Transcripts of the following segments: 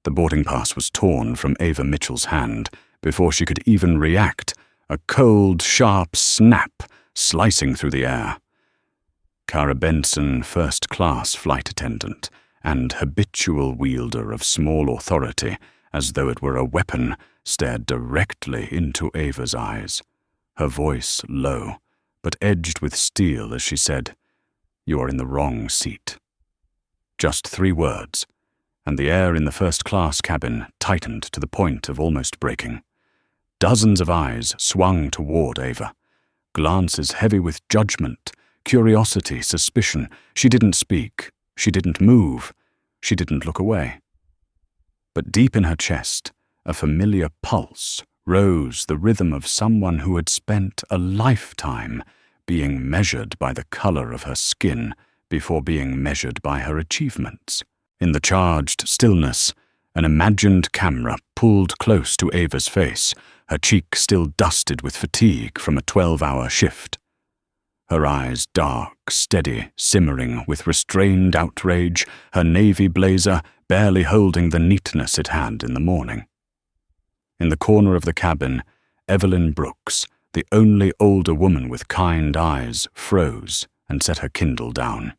The boarding pass was torn from Ava Mitchell's hand before she could even react, a cold, sharp snap slicing through the air. Kara Benson, first-class flight attendant and habitual wielder of small authority, as though it were a weapon, stared directly into Ava's eyes, her voice low, but edged with steel as she said, "You are in the wrong seat." Just 3 words, and the air in the first-class cabin tightened to the point of almost breaking. Dozens of eyes swung toward Ava, glances heavy with judgment, curiosity, suspicion. She didn't speak, she didn't move, she didn't look away. But deep in her chest, a familiar pulse rose, the rhythm of someone who had spent a lifetime being measured by the color of her skin before being measured by her achievements. In the charged stillness, an imagined camera pulled close to Ava's face, her cheek still dusted with fatigue from a 12-hour shift. Her eyes dark, steady, simmering with restrained outrage, her navy blazer barely holding the neatness it had in the morning. In the corner of the cabin, Evelyn Brooks, the only older woman with kind eyes, froze and set her Kindle down.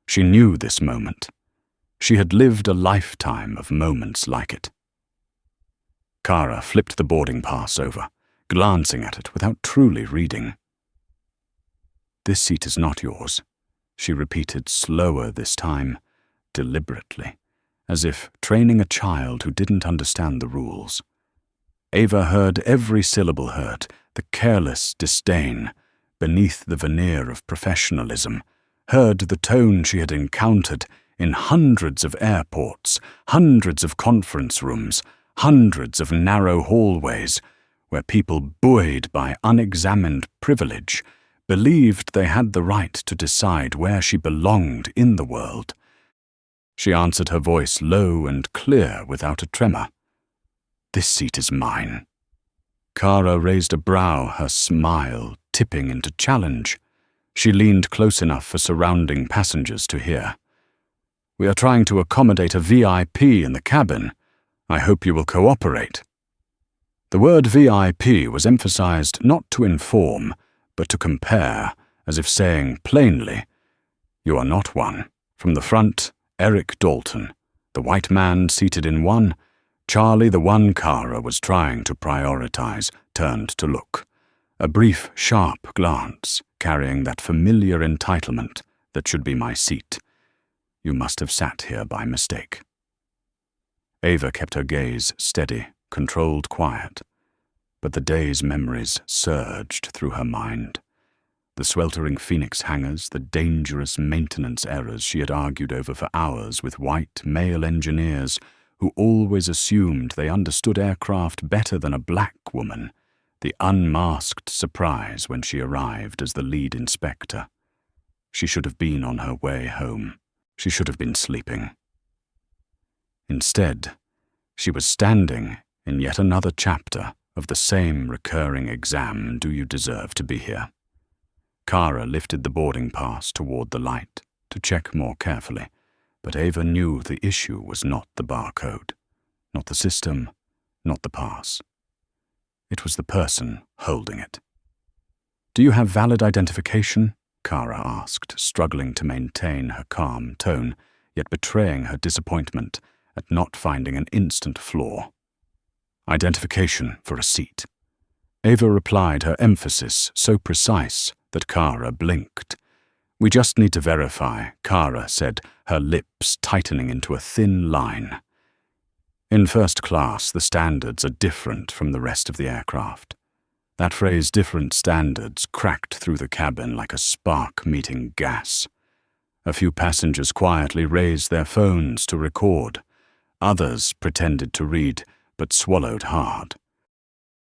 She knew this moment. She had lived a lifetime of moments like it. Kara flipped the boarding pass over, glancing at it without truly reading. "This seat is not yours," she repeated, slower this time, deliberately, as if training a child who didn't understand the rules. Ava heard every syllable heard, the careless disdain, beneath the veneer of professionalism, heard the tone she had encountered in hundreds of airports, hundreds of conference rooms, hundreds of narrow hallways, where people buoyed by unexamined privilege believed they had the right to decide where she belonged in the world. She answered, her voice low and clear without a tremor. "This seat is mine." Kara raised a brow, her smile tipping into challenge. She leaned close enough for surrounding passengers to hear. "We are trying to accommodate a VIP in the cabin. I hope you will cooperate." The word VIP was emphasized not to inform, but to compare, as if saying plainly, "You are not one." From the front, Eric Dalton, the white man seated in one, Charlie, the one Kara was trying to prioritize, turned to look. A brief, sharp glance, carrying that familiar entitlement that should be my seat. "You must have sat here by mistake." Ava kept her gaze steady, controlled quiet, but the day's memories surged through her mind. The sweltering Phoenix hangars, the dangerous maintenance errors she had argued over for hours with white male engineers who always assumed they understood aircraft better than a black woman, the unmasked surprise when she arrived as the lead inspector. She should have been on her way home. She should have been sleeping. Instead, she was standing in yet another chapter of the same recurring exam. Do you deserve to be here? Kara lifted the boarding pass toward the light to check more carefully, but Ava knew the issue was not the barcode, not the system, not the pass. It was the person holding it. "Do you have valid identification?" Kara asked, struggling to maintain her calm tone, yet betraying her disappointment at not finding an instant flaw. "Identification for a seat." Ava replied, her emphasis so precise that Kara blinked. "We just need to verify," Kara said, her lips tightening into a thin line. In first class, the standards are different from the rest of the aircraft. That phrase, different standards, cracked through the cabin like a spark meeting gas. A few passengers quietly raised their phones to record. Others pretended to read, but swallowed hard.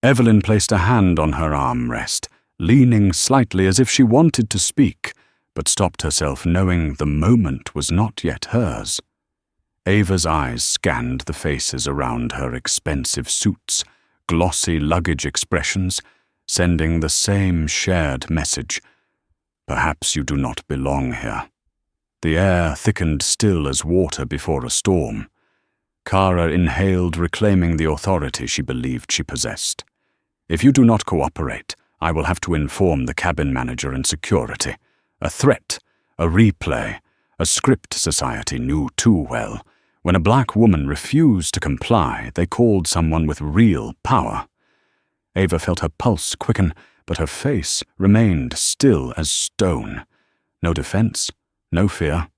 Evelyn placed a hand on her armrest, leaning slightly as if she wanted to speak, but stopped herself knowing the moment was not yet hers. Ava's eyes scanned the faces around her expensive suits, glossy luggage expressions, sending the same shared message. Perhaps you do not belong here. The air thickened still as water before a storm. Kara inhaled, reclaiming the authority she believed she possessed. "If you do not cooperate, I will have to inform the cabin manager and security. A threat, a replay, a script society knew too well. When a black woman refused to comply, they called someone with real power." Ava felt her pulse quicken, but her face remained still as stone. No defense, no fear,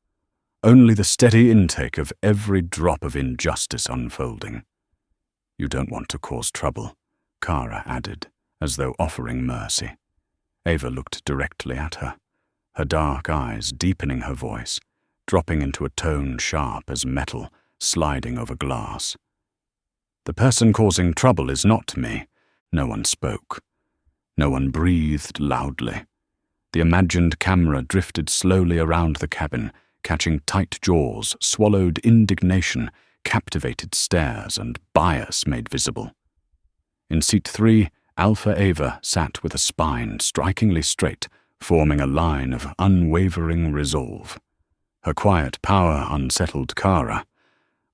only the steady intake of every drop of injustice unfolding. "You don't want to cause trouble," Kara added, as though offering mercy. Ava looked directly at her, her dark eyes deepening her voice, dropping into a tone sharp as metal sliding over glass. "The person causing trouble is not me." No one spoke. No one breathed loudly. The imagined camera drifted slowly around the cabin, catching tight jaws, swallowed indignation, captivated stares, and bias made visible. In seat 3, Alpha Ava sat with a spine strikingly straight, forming a line of unwavering resolve. Her quiet power unsettled Kara.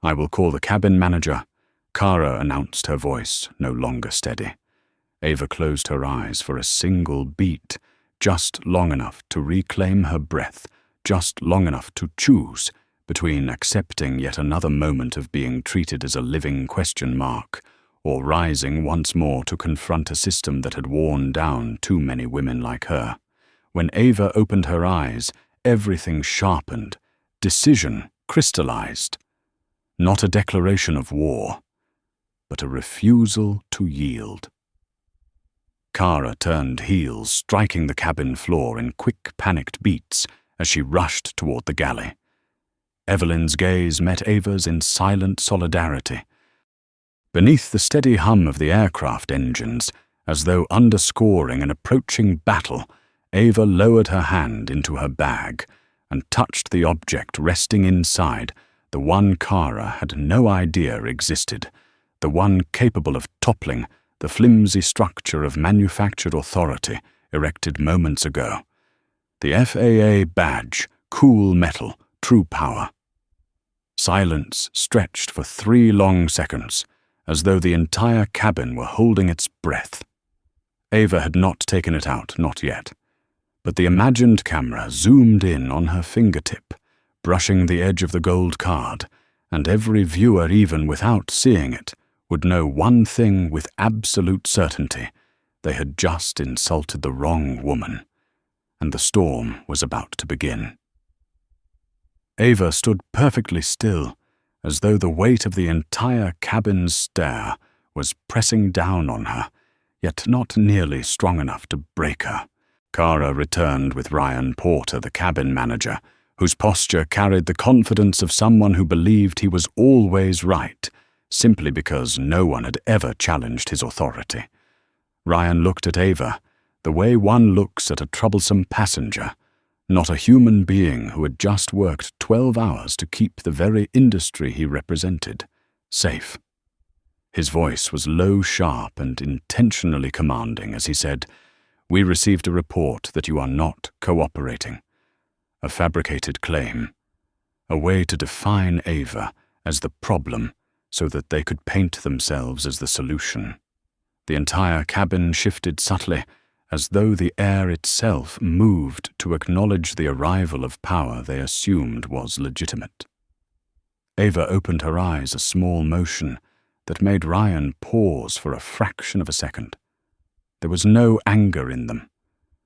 "I will call the cabin manager," Kara announced, her voice no longer steady. Ava closed her eyes for a single beat, just long enough to reclaim her breath, just long enough to choose between accepting yet another moment of being treated as a living question mark, or rising once more to confront a system that had worn down too many women like her. When Ava opened her eyes, everything sharpened, decision crystallized. Not a declaration of war, but a refusal to yield. Kara turned heels, striking the cabin floor in quick, panicked beats as she rushed toward the galley. Evelyn's gaze met Ava's in silent solidarity. Beneath the steady hum of the aircraft engines, as though underscoring an approaching battle, Ava lowered her hand into her bag and touched the object resting inside, the one Kara had no idea existed, the one capable of toppling the flimsy structure of manufactured authority erected moments ago. The FAA badge, cool metal, true power. Silence stretched for 3 long seconds, as though the entire cabin were holding its breath. Ava had not taken it out, not yet. But the imagined camera zoomed in on her fingertip, brushing the edge of the gold card, and every viewer, even without seeing it, would know one thing with absolute certainty: they had just insulted the wrong woman, and the storm was about to begin. Ava stood perfectly still, as though the weight of the entire cabin's stare was pressing down on her, yet not nearly strong enough to break her. Kara returned with Ryan Porter, the cabin manager, whose posture carried the confidence of someone who believed he was always right, simply because no one had ever challenged his authority. Ryan looked at Ava, the way one looks at a troublesome passenger, not a human being who had just worked 12 hours to keep the very industry he represented safe. His voice was low, sharp, and intentionally commanding as he said, "We received a report that you are not cooperating. A fabricated claim. A way to define Ava as the problem so that they could paint themselves as the solution." The entire cabin shifted subtly, as though the air itself moved to acknowledge the arrival of power they assumed was legitimate. Ava opened her eyes, a small motion that made Ryan pause for a fraction of a second. There was no anger in them,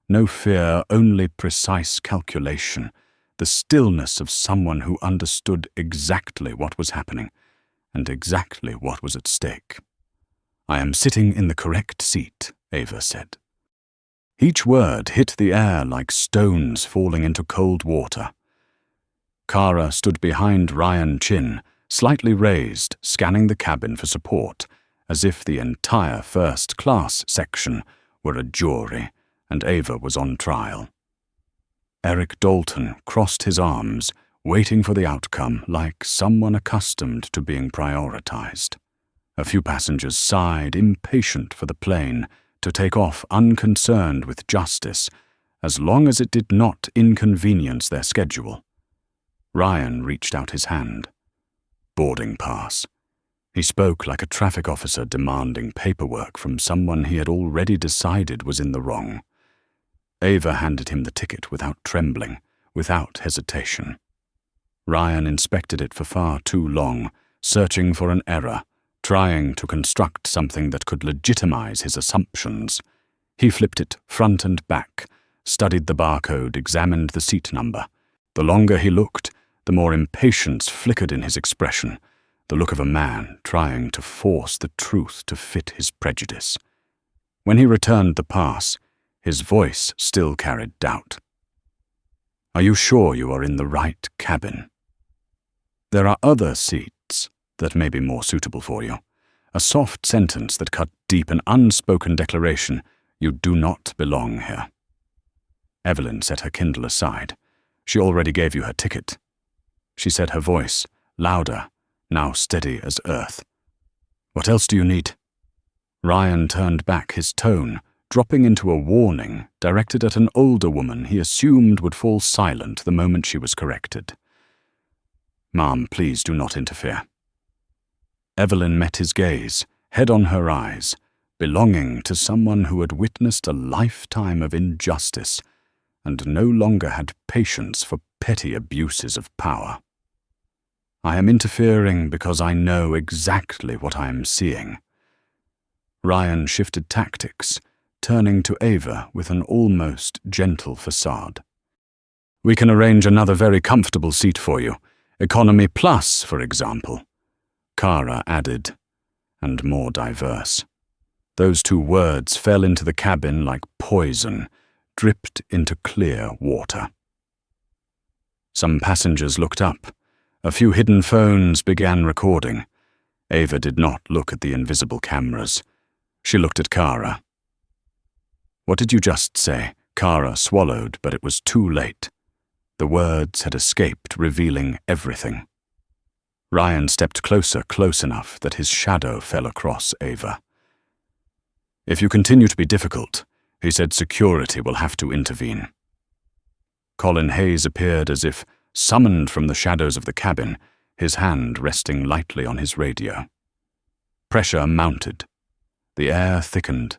no fear, only precise calculation, the stillness of someone who understood exactly what was happening and exactly what was at stake. "I am sitting in the correct seat," Ava said. Each word hit the air like stones falling into cold water. Kara stood behind Ryan Chin, slightly raised, scanning the cabin for support, as if the entire first-class section were a jury and Ava was on trial. Eric Dalton crossed his arms, waiting for the outcome like someone accustomed to being prioritized. A few passengers sighed, impatient for the plane to take off unconcerned with justice, as long as it did not inconvenience their schedule. Ryan reached out his hand. "Boarding pass," He spoke like a traffic officer demanding paperwork from someone he had already decided was in the wrong. Ava handed him the ticket without trembling, without hesitation. Ryan inspected it for far too long, searching for an error, trying to construct something that could legitimize his assumptions. He flipped it front and back, studied the barcode, examined the seat number. The longer he looked, the more impatience flickered in his expression, the look of a man trying to force the truth to fit his prejudice. When he returned the pass, his voice still carried doubt. "Are you sure you are in the right cabin? There are other seats that may be more suitable for you." A soft sentence that cut deep, an unspoken declaration: "You do not belong here." Evelyn set her Kindle aside. "She already gave you her ticket," she said, her voice louder, now steady as earth. "What else do you need?" Ryan turned back, his tone dropping into a warning directed at an older woman he assumed would fall silent the moment she was corrected. "Ma'am, please do not interfere." Evelyn met his gaze, head on her eyes, belonging to someone who had witnessed a lifetime of injustice and no longer had patience for petty abuses of power. "I am interfering because I know exactly what I am seeing." Ryan shifted tactics, turning to Ava with an almost gentle facade. "We can arrange another very comfortable seat for you. Economy plus, for example," Kara added, "and more diverse." Those two words fell into the cabin like poison, dripped into clear water. Some passengers looked up. A few hidden phones began recording. Ava did not look at the invisible cameras. She looked at Kara. "What did you just say?" Kara swallowed, but it was too late. The words had escaped, revealing everything. Ryan stepped closer, close enough that his shadow fell across Ava. "If you continue to be difficult," he said, "security will have to intervene." Colin Hayes appeared as if summoned from the shadows of the cabin, his hand resting lightly on his radio. Pressure mounted. The air thickened.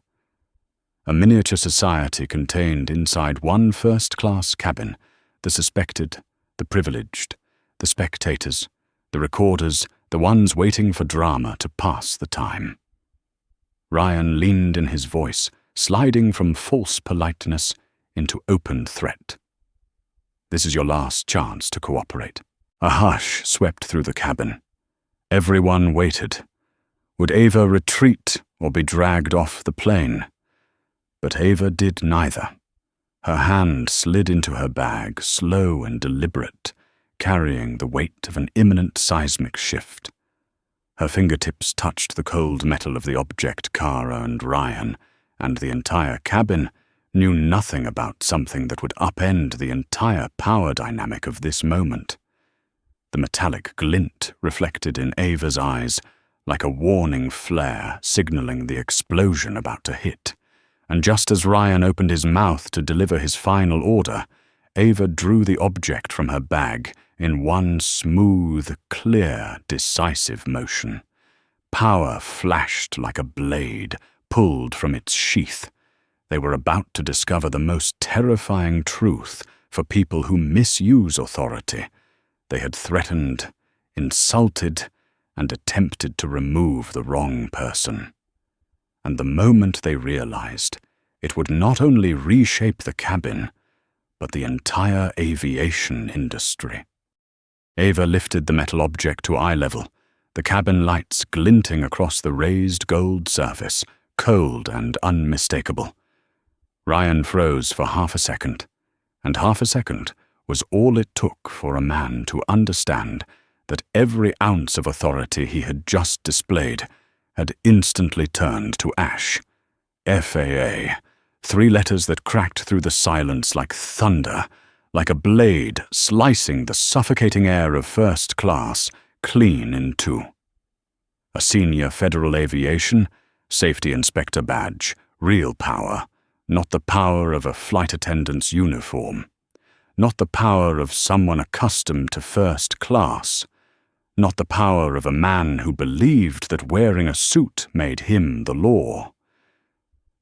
A miniature society contained inside one first-class cabin: the suspected, the privileged, the spectators, the recorders, the ones waiting for drama to pass the time. Ryan leaned in his voice, sliding from false politeness into open threat. "This is your last chance to cooperate." A hush swept through the cabin. Everyone waited. Would Ava retreat or be dragged off the plane? But Ava did neither. Her hand slid into her bag, slow and deliberate, carrying the weight of an imminent seismic shift. Her fingertips touched the cold metal of the object. Kara and Ryan, and the entire cabin, knew nothing about something that would upend the entire power dynamic of this moment. The metallic glint reflected in Ava's eyes like a warning flare signaling the explosion about to hit. And just as Ryan opened his mouth to deliver his final order, Ava drew the object from her bag in one smooth, clear, decisive motion. Power flashed like a blade, pulled from its sheath. They were about to discover the most terrifying truth for people who misuse authority. They had threatened, insulted, and attempted to remove the wrong person. And the moment they realized, it would not only reshape the cabin, but the entire aviation industry. Ava lifted the metal object to eye level, the cabin lights glinting across the raised gold surface, cold and unmistakable. Ryan froze for half a second, and half a second was all it took for a man to understand that every ounce of authority he had just displayed had instantly turned to ash. FAA, 3 letters that cracked through the silence like thunder, like a blade slicing the suffocating air of first class clean in two. A senior federal aviation, safety inspector badge, real power, not the power of a flight attendant's uniform, not the power of someone accustomed to first class, not the power of a man who believed that wearing a suit made him the law.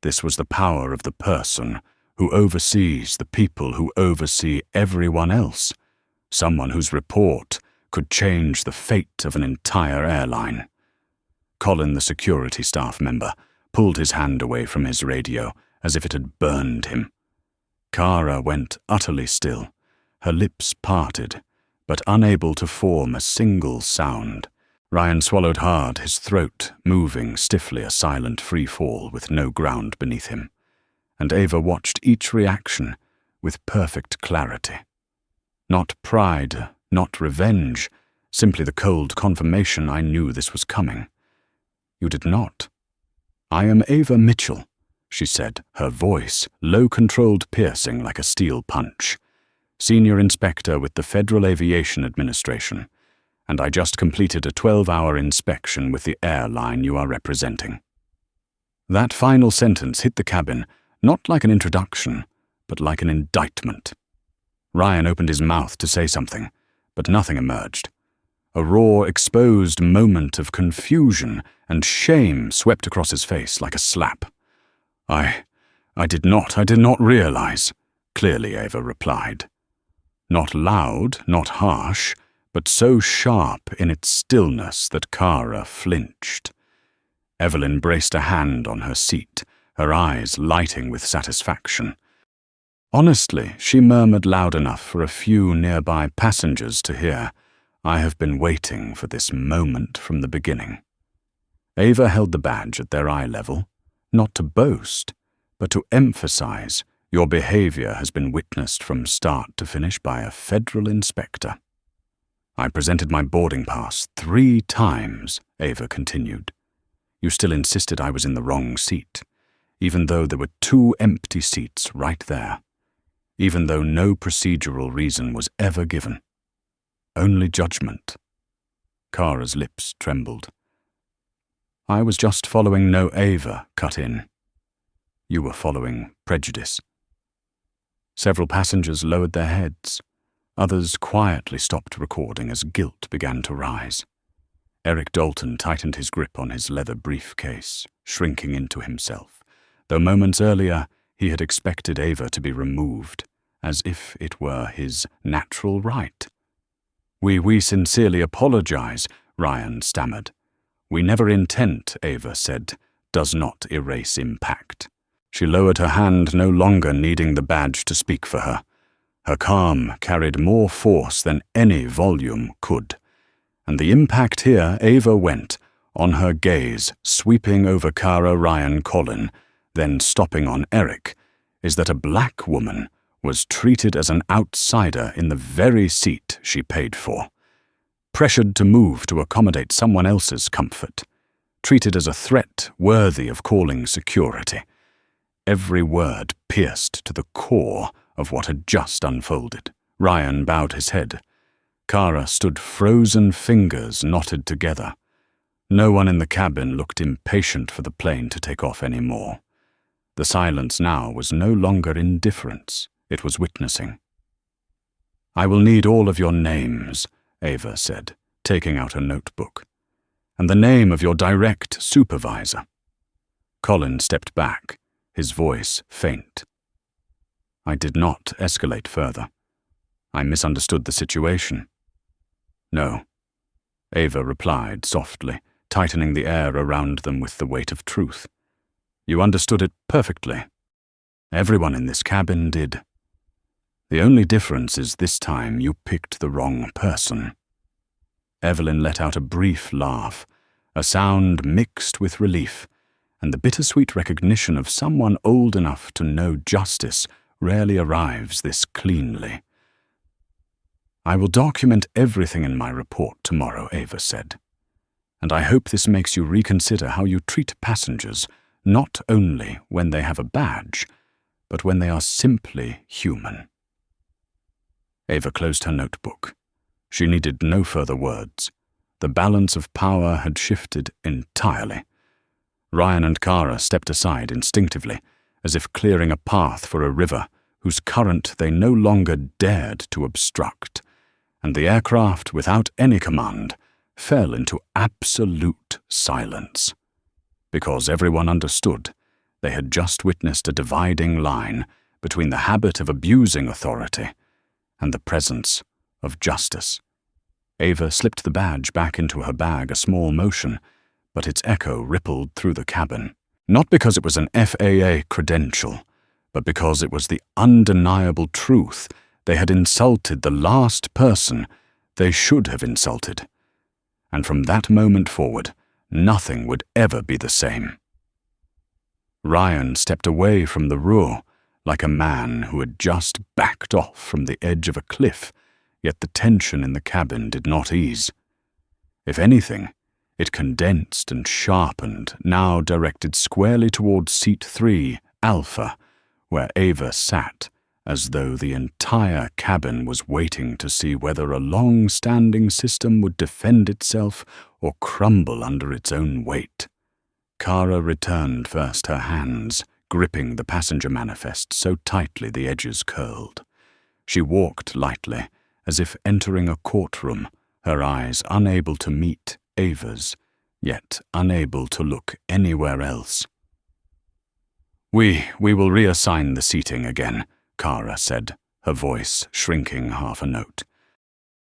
This was the power of the person who oversees the people who oversee everyone else, someone whose report could change the fate of an entire airline. Colin, the security staff member, pulled his hand away from his radio as if it had burned him. Kara went utterly still, her lips parted, but unable to form a single sound. Ryan swallowed hard, his throat moving stiffly, a silent free fall with no ground beneath him. And Ava watched each reaction with perfect clarity. Not pride, not revenge, simply the cold confirmation I knew this was coming. You did not. I am Ava Mitchell, she said, her voice low-controlled, piercing like a steel punch. Senior Inspector with the Federal Aviation Administration, and I just completed a 12-hour inspection with the airline you are representing. That final sentence hit the cabin, not like an introduction, but like an indictment. Ryan opened his mouth to say something, but nothing emerged. A raw, exposed moment of confusion and shame swept across his face like a slap. I did not realize, clearly Ava replied. Not loud, not harsh, but so sharp in its stillness that Kara flinched. Evelyn braced a hand on her seat, her eyes lighting with satisfaction. Honestly, she murmured loud enough for a few nearby passengers to hear, I have been waiting for this moment from the beginning. Ava held the badge at their eye level, not to boast, but to emphasize your behavior has been witnessed from start to finish by a federal inspector. I presented my boarding pass 3 times, Ava continued. You still insisted I was in the wrong seat, even though there were 2 empty seats right there, even though no procedural reason was ever given. Only judgment. Kara's lips trembled. I was just following No Ava cut in. You were following prejudice. Several passengers lowered their heads. Others quietly stopped recording as guilt began to rise. Eric Dalton tightened his grip on his leather briefcase, shrinking into himself, though moments earlier he had expected Ava to be removed, as if it were his natural right. We sincerely apologize, Ryan stammered. We never intend, Ava said, does not erase impact. She lowered her hand, no longer needing the badge to speak for her. Her calm carried more force than any volume could. And the impact here, Ava went, on her gaze, sweeping over Kara, Ryan, Colin, then stopping on Eric, is that a black woman was treated as an outsider in the very seat she paid for. Pressured to move to accommodate someone else's comfort. Treated as a threat worthy of calling security. Every word pierced to the core of what had just unfolded. Ryan bowed his head. Kara stood, frozen fingers knotted together. No one in the cabin looked impatient for the plane to take off anymore. The silence now was no longer indifference, it was witnessing. I will need all of your names, Ava said, taking out a notebook, and the name of your direct supervisor. Colin stepped back, his voice faint. I did not escalate further. I misunderstood the situation. No, Ava replied softly, tightening the air around them with the weight of truth. You understood it perfectly. Everyone in this cabin did. The only difference is this time you picked the wrong person. Evelyn let out a brief laugh, a sound mixed with relief, and the bittersweet recognition of someone old enough to know justice rarely arrives this cleanly. I will document everything in my report tomorrow, Ava said, and I hope this makes you reconsider how you treat passengers, not only when they have a badge, but when they are simply human. Ava closed her notebook. She needed no further words. The balance of power had shifted entirely. Ryan and Kara stepped aside instinctively, as if clearing a path for a river whose current they no longer dared to obstruct, and the aircraft, without any command, fell into absolute silence. Because everyone understood, they had just witnessed a dividing line between the habit of abusing authority and the presence of justice. Ava slipped the badge back into her bag, a small motion, but its echo rippled through the cabin. Not because it was an FAA credential, but because it was the undeniable truth they had insulted the last person they should have insulted. And from that moment forward, nothing would ever be the same. Ryan stepped away from the roar like a man who had just backed off from the edge of a cliff, yet the tension in the cabin did not ease. If anything, it condensed and sharpened, now directed squarely towards seat 3, Alpha, where Ava sat, as though the entire cabin was waiting to see whether a long-standing system would defend itself or crumble under its own weight. Kara returned first her hands, gripping the passenger manifest so tightly the edges curled. She walked lightly, as if entering a courtroom, her eyes unable to meet Ava's, yet unable to look anywhere else. We will reassign the seating again, Kara said, her voice shrinking half a note.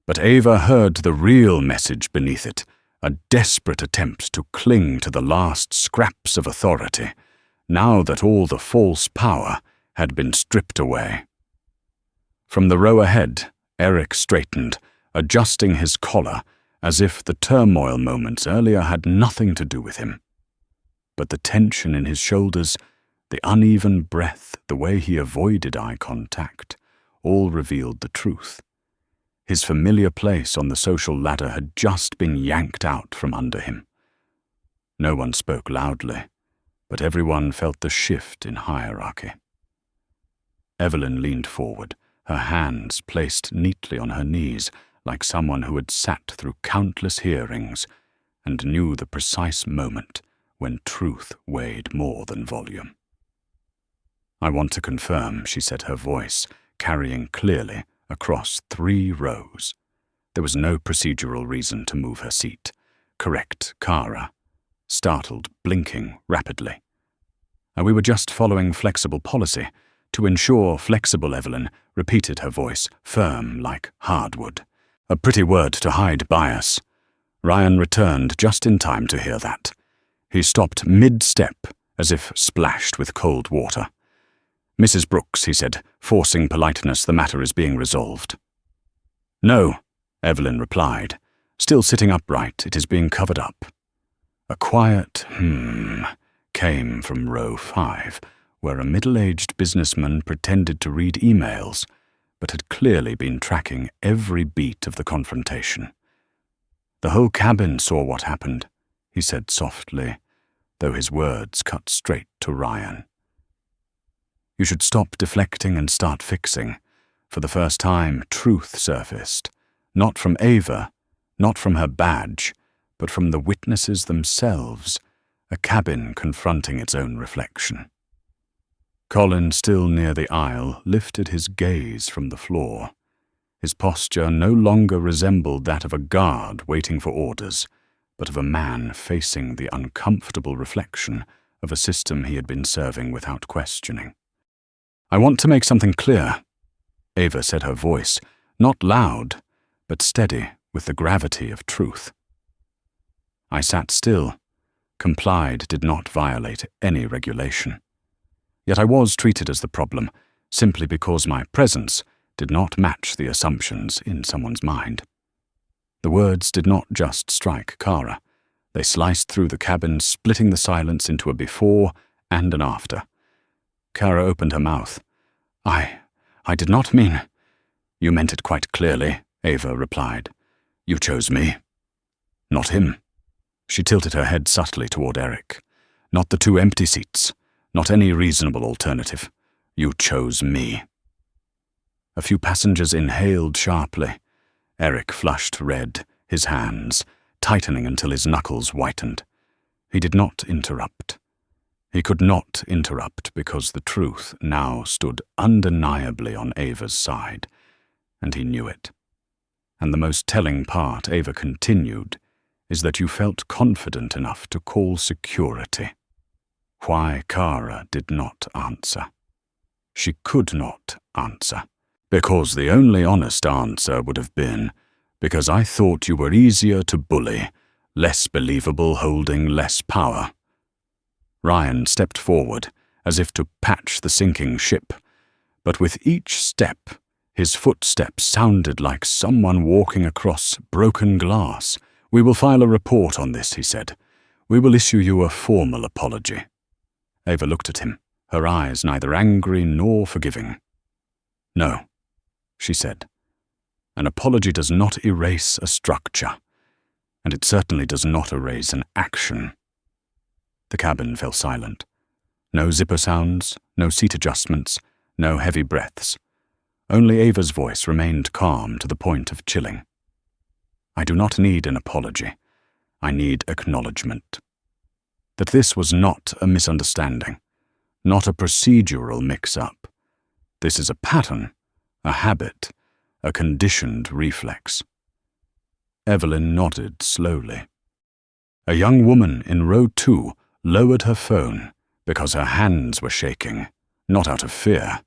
But Ava heard the real message beneath it, a desperate attempt to cling to the last scraps of authority, now that all the false power had been stripped away. From the row ahead, Eric straightened, adjusting his collar, as if the turmoil moments earlier had nothing to do with him. But the tension in his shoulders, the uneven breath, the way he avoided eye contact, all revealed the truth. His familiar place on the social ladder had just been yanked out from under him. No one spoke loudly, but everyone felt the shift in hierarchy. Evelyn leaned forward, her hands placed neatly on her knees, like someone who had sat through countless hearings and knew the precise moment when truth weighed more than volume. I want to confirm, she said, her voice carrying clearly across 3 rows. There was no procedural reason to move her seat. Correct, Kara, startled, blinking rapidly. We were just following flexible policy. To ensure flexible, Evelyn repeated, her voice firm like hardwood. A pretty word to hide bias. Ryan returned just in time to hear that. He stopped mid-step, as if splashed with cold water. Mrs. Brooks, he said, forcing politeness, the matter is being resolved. No, Evelyn replied. Still sitting upright, it is being covered up. A quiet came from row 5, where a middle-aged businessman pretended to read emails, but had clearly been tracking every beat of the confrontation. The whole cabin saw what happened, he said softly, though his words cut straight to Ryan. You should stop deflecting and start fixing. For the first time, truth surfaced, not from Ava, not from her badge, but from the witnesses themselves, a cabin confronting its own reflection. Colin, still near the aisle, lifted his gaze from the floor. His posture no longer resembled that of a guard waiting for orders, but of a man facing the uncomfortable reflection of a system he had been serving without questioning. I want to make something clear, Ava said, her voice not loud, but steady with the gravity of truth. I sat still. Complied did not violate any regulation. Yet I was treated as the problem, simply because my presence did not match the assumptions in someone's mind. The words did not just strike Kara. They sliced through the cabin, splitting the silence into a before and an after. Kara opened her mouth. I did not mean... You meant it quite clearly, Ava replied. You chose me. Not him. She tilted her head subtly toward Eric. Not the 2 empty seats. Not any reasonable alternative. You chose me. A few passengers inhaled sharply. Eric flushed red, his hands tightening until his knuckles whitened. He did not interrupt. He could not interrupt because the truth now stood undeniably on Ava's side, and he knew it. And the most telling part, Ava continued, is that you felt confident enough to call security. Why Kara did not answer. She could not answer, because the only honest answer would have been, because I thought you were easier to bully, less believable holding less power. Ryan stepped forward, as if to patch the sinking ship, but with each step, his footsteps sounded like someone walking across broken glass. "We will file a report on this," he said. "We will issue you a formal apology." Ava looked at him, her eyes neither angry nor forgiving. "No," she said. "An apology does not erase a structure, and it certainly does not erase an action." The cabin fell silent. No zipper sounds, no seat adjustments, no heavy breaths. Only Ava's voice remained calm to the point of chilling. "I do not need an apology. I need acknowledgement. That this was not a misunderstanding, not a procedural mix-up. This is a pattern, a habit, a conditioned reflex." Evelyn nodded slowly. A young woman in row 2 lowered her phone because her hands were shaking, not out of fear,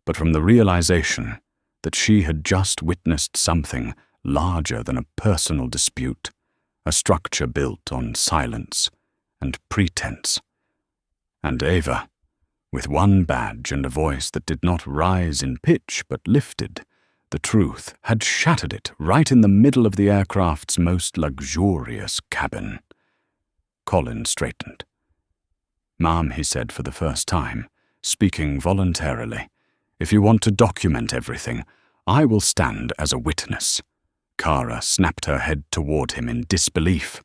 but from the realization that she had just witnessed something larger than a personal dispute, a structure built on silence and pretense. And Ava, with one badge and a voice that did not rise in pitch but lifted, the truth had shattered it right in the middle of the aircraft's most luxurious cabin. Colin straightened. "Ma'am," he said for the first time, speaking voluntarily, "if you want to document everything, I will stand as a witness." Kara snapped her head toward him in disbelief.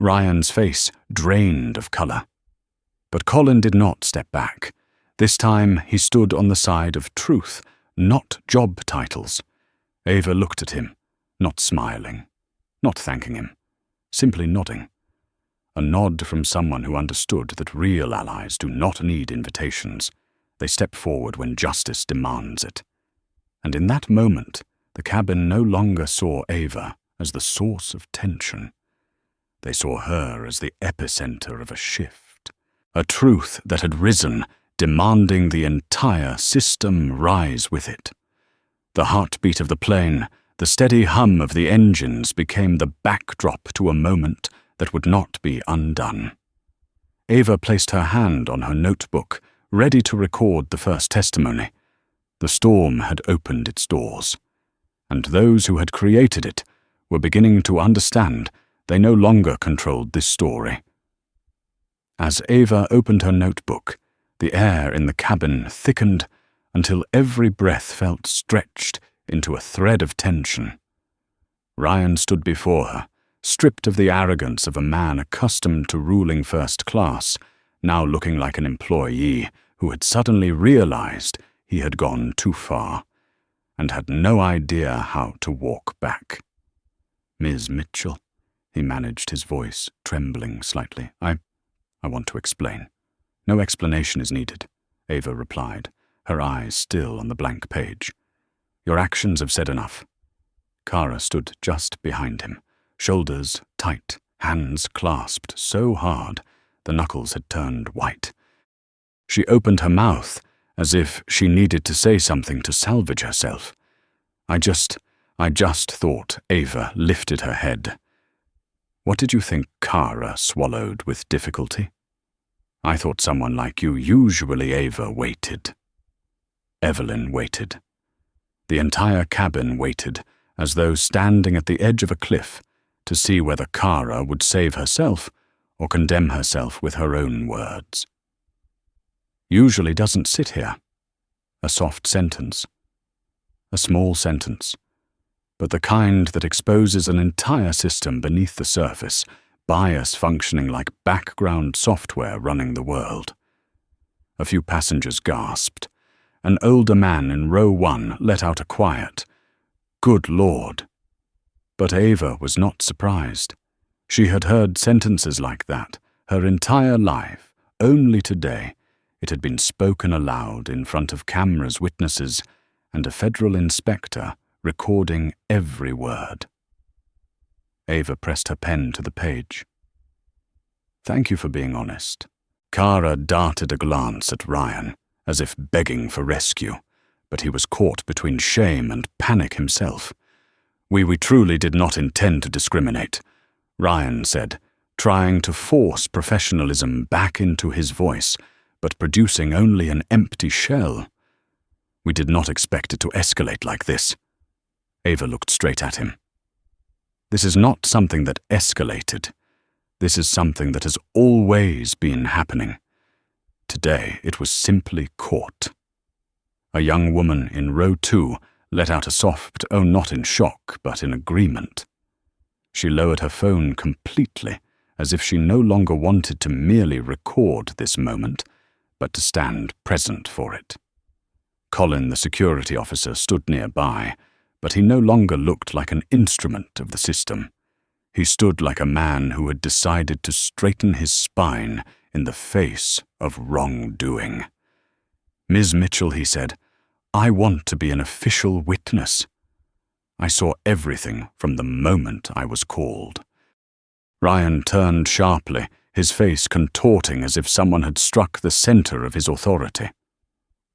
Ryan's face drained of color. But Colin did not step back. This time he stood on the side of truth, not job titles. Ava looked at him, not smiling, not thanking him, simply nodding. A nod from someone who understood that real allies do not need invitations. They step forward when justice demands it. And in that moment, the cabin no longer saw Ava as the source of tension. They saw her as the epicenter of a shift, a truth that had risen, demanding the entire system rise with it. The heartbeat of the plane, the steady hum of the engines became the backdrop to a moment that would not be undone. Ava placed her hand on her notebook, ready to record the first testimony. The storm had opened its doors, and those who had created it were beginning to understand they no longer controlled this story. As Ava opened her notebook, the air in the cabin thickened until every breath felt stretched into a thread of tension. Ryan stood before her, stripped of the arrogance of a man accustomed to ruling first class, now looking like an employee who had suddenly realized he had gone too far and had no idea how to walk back. "Ms. Mitchell," he managed, his voice trembling slightly. I want to explain." "No explanation is needed," Ava replied, her eyes still on the blank page. "Your actions have said enough." Kara stood just behind him, shoulders tight, hands clasped so hard the knuckles had turned white. She opened her mouth as if she needed to say something to salvage herself. I just thought." Ava lifted her head. "What did you think Kara swallowed with difficulty?" "I thought someone like you usually." Ava waited. Evelyn waited. The entire cabin waited, as though standing at the edge of a cliff, to see whether Kara would save herself or condemn herself with her own words. "Usually doesn't sit here." A soft sentence. A small sentence, but the kind that exposes an entire system beneath the surface, bias functioning like background software running the world. A few passengers gasped. An older man in row 1 let out a quiet, "Good Lord." But Ava was not surprised. She had heard sentences like that her entire life. Only today it had been spoken aloud in front of cameras, witnesses, and a federal inspector recording every word. Ava pressed her pen to the page. "Thank you for being honest." Kara darted a glance at Ryan, as if begging for rescue, but he was caught between shame and panic himself. We truly did not intend to discriminate," Ryan said, trying to force professionalism back into his voice, but producing only an empty shell. "We did not expect it to escalate like this." Ava looked straight at him. "This is not something that escalated. This is something that has always been happening. Today it was simply caught." A young woman in row 2 let out a soft, not in shock, but in agreement. She lowered her phone completely, as if she no longer wanted to merely record this moment, but to stand present for it. Colin, the security officer, stood nearby, but he no longer looked like an instrument of the system. He stood like a man who had decided to straighten his spine in the face of wrongdoing. "Ms. Mitchell," he said, "I want to be an official witness. I saw everything from the moment I was called." Ryan turned sharply, his face contorting as if someone had struck the center of his authority.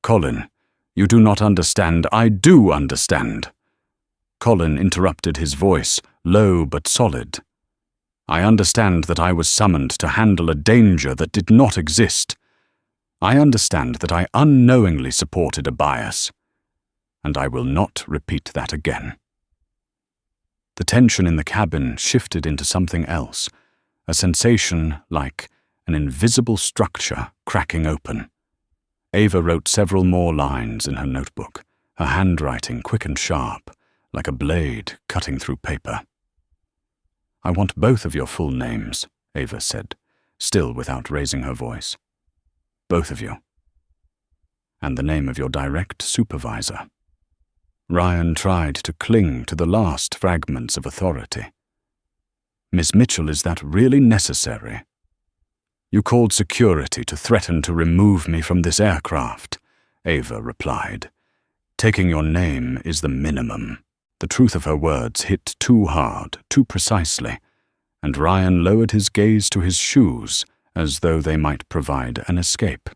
"Colin, you do not understand. I do understand." Colin interrupted, his voice low but solid. "I understand that I was summoned to handle a danger that did not exist. I understand that I unknowingly supported a bias, and I will not repeat that again." The tension in the cabin shifted into something else, a sensation like an invisible structure cracking open. Ava wrote several more lines in her notebook, her handwriting quick and sharp, like a blade cutting through paper. "I want both of your full names," Ava said, still without raising her voice. "Both of you. And the name of your direct supervisor." Ryan tried to cling to the last fragments of authority. "Miss Mitchell, is that really necessary? You called security to threaten to remove me from this aircraft," Ava replied. "Taking your name is the minimum." The truth of her words hit too hard, too precisely, and Ryan lowered his gaze to his shoes as though they might provide an escape.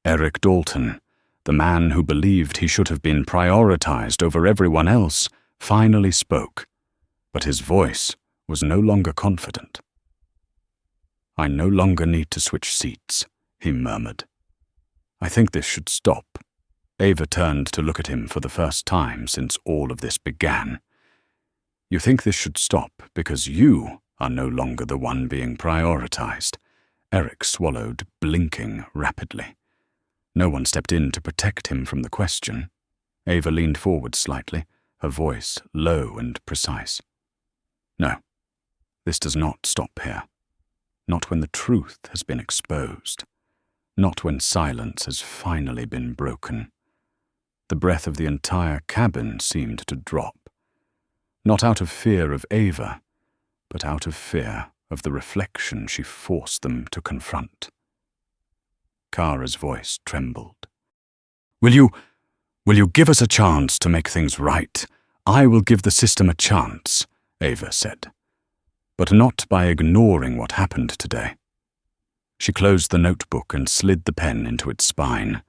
Eric Dalton, the man who believed he should have been prioritized over everyone else, finally spoke, but his voice was no longer confident. "I no longer need to switch seats," he murmured. "I think this should stop." Ava turned to look at him for the first time since all of this began. "You think this should stop because you are no longer the one being prioritized." Eric swallowed, blinking rapidly. No one stepped in to protect him from the question. Ava leaned forward slightly, her voice low and precise. "No, this does not stop here. Not when the truth has been exposed. Not when silence has finally been broken." The breath of the entire cabin seemed to drop. Not out of fear of Ava, but out of fear of the reflection she forced them to confront. Kara's voice trembled. Will you give us a chance to make things right? I will give the system a chance," Ava said. "But not by ignoring what happened today." She closed the notebook and slid the pen into its spine.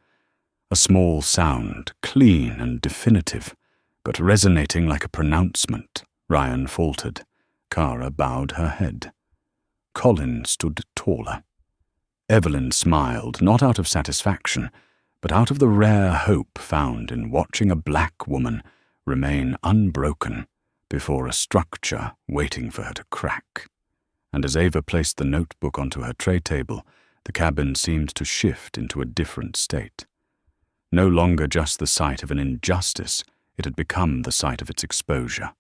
A small sound, clean and definitive, but resonating like a pronouncement, Ryan faltered. Kara bowed her head. Colin stood taller. Evelyn smiled, not out of satisfaction, but out of the rare hope found in watching a black woman remain unbroken before a structure waiting for her to crack. And as Ava placed the notebook onto her tray table, the cabin seemed to shift into a different state. No longer just the site of an injustice, it had become the site of its exposure.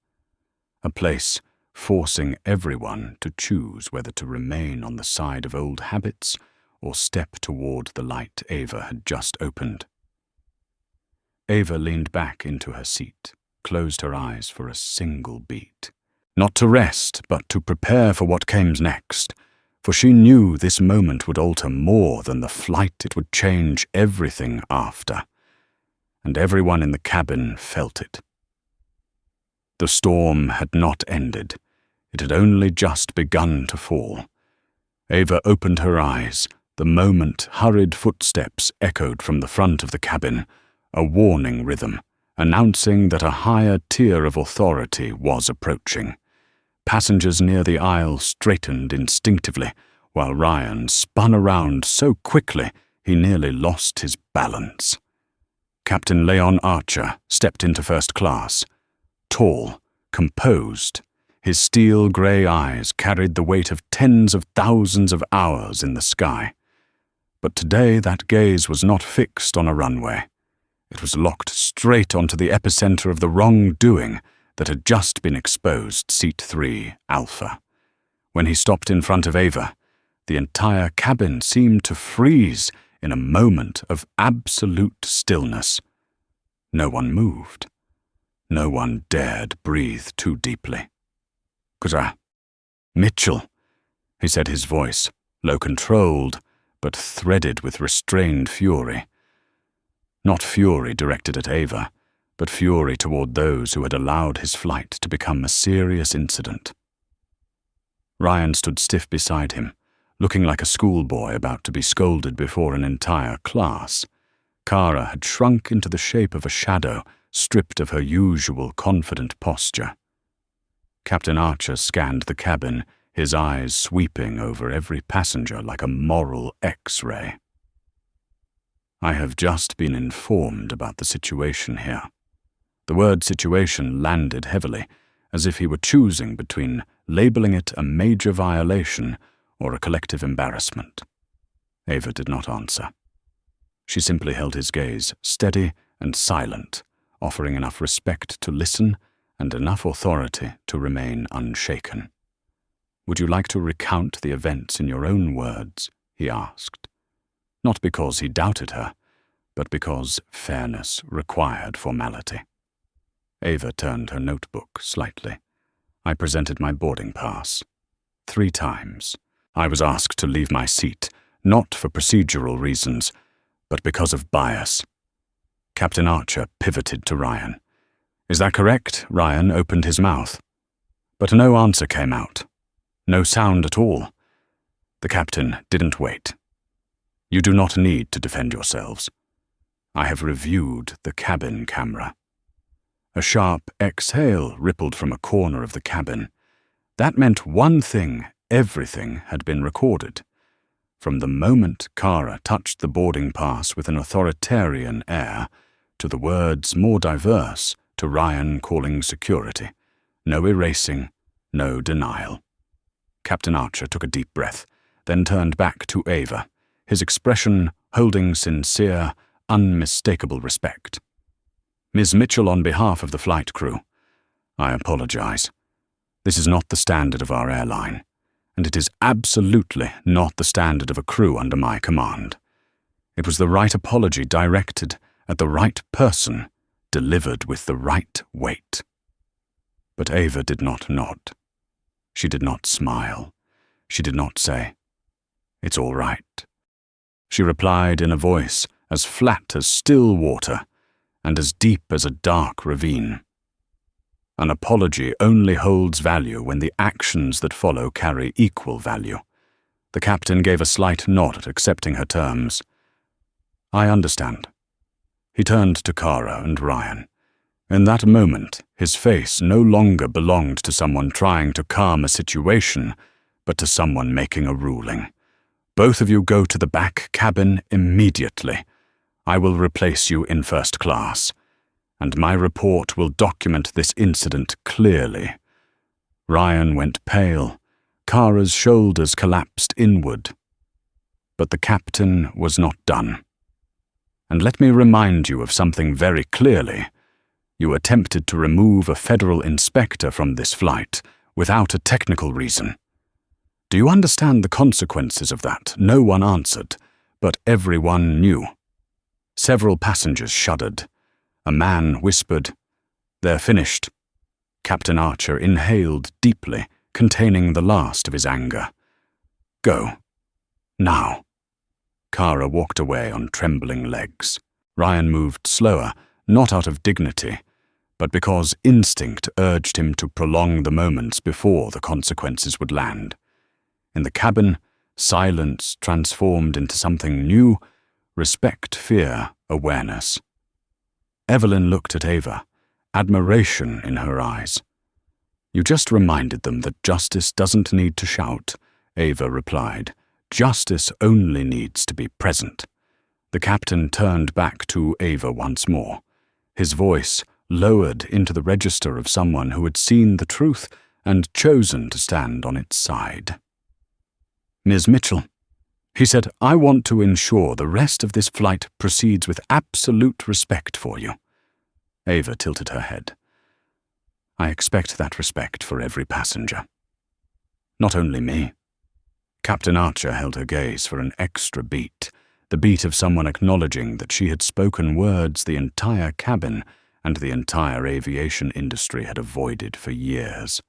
A place forcing everyone to choose whether to remain on the side of old habits or step toward the light Ava had just opened. Ava leaned back into her seat, closed her eyes for a single beat. Not to rest, but to prepare for what came next, for she knew this moment would alter more than the flight. It would change everything after. And everyone in the cabin felt it. The storm had not ended. It had only just begun to fall. Ava opened her eyes. The moment hurried footsteps echoed from the front of the cabin, a warning rhythm, announcing that a higher tier of authority was approaching. Passengers near the aisle straightened instinctively, while Ryan spun around so quickly he nearly lost his balance. Captain Leon Archer stepped into first class. Tall, composed, his steel-grey eyes carried the weight of tens of thousands of hours in the sky. But today that gaze was not fixed on a runway. It was locked straight onto the epicenter of the wrongdoing that had just been exposed, Seat 3, Alpha. When he stopped in front of Ava, the entire cabin seemed to freeze in a moment of absolute stillness. No one moved. No one dared breathe too deeply. Mitchell, he said, his voice, low-controlled, but threaded with restrained fury. Not fury directed at Ava, but fury toward those who had allowed his flight to become a serious incident. Ryan stood stiff beside him, looking like a schoolboy about to be scolded before an entire class. Kara had shrunk into the shape of a shadow, stripped of her usual confident posture. Captain Archer scanned the cabin, his eyes sweeping over every passenger like a moral X-ray. I have just been informed about the situation here. The word situation landed heavily, as if he were choosing between labeling it a major violation or a collective embarrassment. Ava did not answer. She simply held his gaze steady and silent, offering enough respect to listen and enough authority to remain unshaken. Would you like to recount the events in your own words? He asked. Not because he doubted her, but because fairness required formality. Ava turned her notebook slightly. I presented my boarding pass. 3 times. I was asked to leave my seat, not for procedural reasons, but because of bias. Captain Archer pivoted to Ryan. Is that correct? Ryan opened his mouth. But no answer came out. No sound at all. The captain didn't wait. You do not need to defend yourselves. I have reviewed the cabin camera. A sharp exhale rippled from a corner of the cabin. That meant one thing: everything had been recorded. From the moment Kara touched the boarding pass with an authoritarian air, to the words more diverse, to Ryan calling security. No erasing, no denial. Captain Archer took a deep breath, then turned back to Ava, his expression holding sincere, unmistakable respect. Ms. Mitchell, on behalf of the flight crew, I apologize. This is not the standard of our airline, and it is absolutely not the standard of a crew under my command. It was the right apology directed at the right person, delivered with the right weight. But Ava did not nod. She did not smile. She did not say, "It's all right." She replied in a voice as flat as still water and as deep as a dark ravine. An apology only holds value when the actions that follow carry equal value. The captain gave a slight nod at accepting her terms. I understand. He turned to Kara and Ryan. In that moment, his face no longer belonged to someone trying to calm a situation, but to someone making a ruling. Both of you go to the back cabin immediately. I will replace you in first class, and my report will document this incident clearly. Ryan went pale. Kara's shoulders collapsed inward. But the captain was not done. And let me remind you of something very clearly. You attempted to remove a federal inspector from this flight without a technical reason. Do you understand the consequences of that? No one answered, but everyone knew. Several passengers shuddered. A man whispered, "They're finished." Captain Archer inhaled deeply, containing the last of his anger. Go. Now. Kara walked away on trembling legs. Ryan moved slower, not out of dignity, but because instinct urged him to prolong the moments before the consequences would land. In the cabin, silence transformed into something new: respect, fear, awareness. Evelyn looked at Ava, admiration in her eyes. "You just reminded them that justice doesn't need to shout," Ava replied. "Justice only needs to be present." The captain turned back to Ava once more, his voice lowered into the register of someone who had seen the truth and chosen to stand on its side. "Ms. Mitchell," he said, "I want to ensure the rest of this flight proceeds with absolute respect for you." Ava tilted her head. "I expect that respect for every passenger. Not only me." Captain Archer held her gaze for an extra beat, the beat of someone acknowledging that she had spoken words the entire cabin and the entire aviation industry had avoided for years.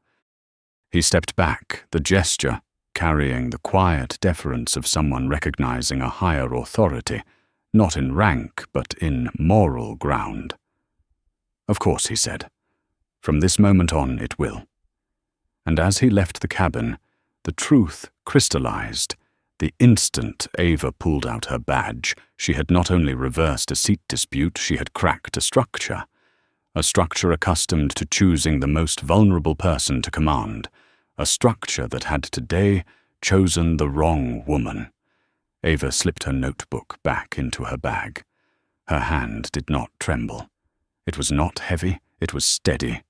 He stepped back, the gesture carrying the quiet deference of someone recognizing a higher authority, not in rank but in moral ground. "Of course," he said. "From this moment on it will." And as he left the cabin, the truth crystallized. The instant Ava pulled out her badge, she had not only reversed a seat dispute, she had cracked a structure accustomed to choosing the most vulnerable person to command, a structure that had today chosen the wrong woman. Ava slipped her notebook back into her bag. Her hand did not tremble. It was not heavy, it was steady,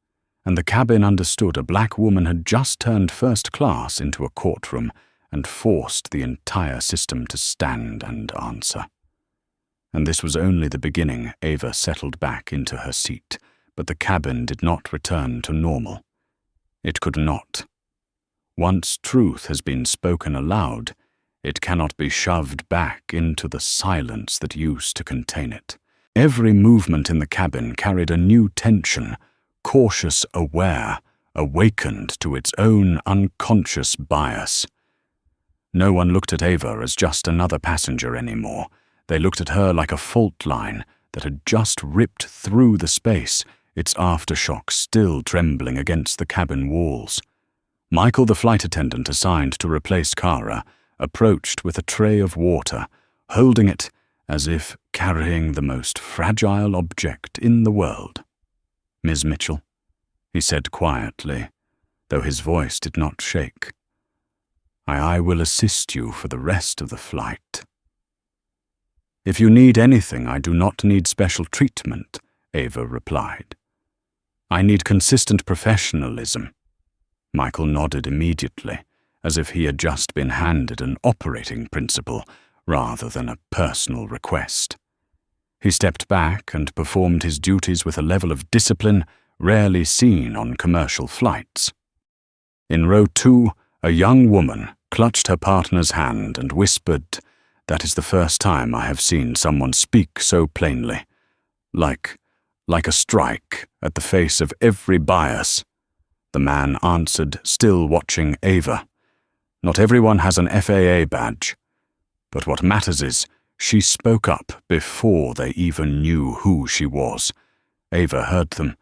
and the cabin understood a black woman had just turned first class into a courtroom and forced the entire system to stand and answer. And this was only the beginning. Ava settled back into her seat, but the cabin did not return to normal. It could not. Once truth has been spoken aloud, it cannot be shoved back into the silence that used to contain it. Every movement in the cabin carried a new tension, cautious, aware, awakened to its own unconscious bias. No one looked at Ava as just another passenger anymore. They looked at her like a fault line that had just ripped through the space, its aftershock still trembling against the cabin walls. Michael, the flight attendant assigned to replace Kara, approached with a tray of water, holding it as if carrying the most fragile object in the world. "Ms. Mitchell," he said quietly, though his voice did not shake. I will assist you for the rest of the flight." "If you need anything, I do not need special treatment," Ava replied. "I need consistent professionalism." Michael nodded immediately, as if he had just been handed an operating principle rather than a personal request. He stepped back and performed his duties with a level of discipline rarely seen on commercial flights. In row 2, a young woman clutched her partner's hand and whispered, "That is the first time I have seen someone speak so plainly. Like a strike at the face of every bias." The man answered, still watching Ava. "Not everyone has an FAA badge. But what matters is, she spoke up before they even knew who she was." Ava heard them,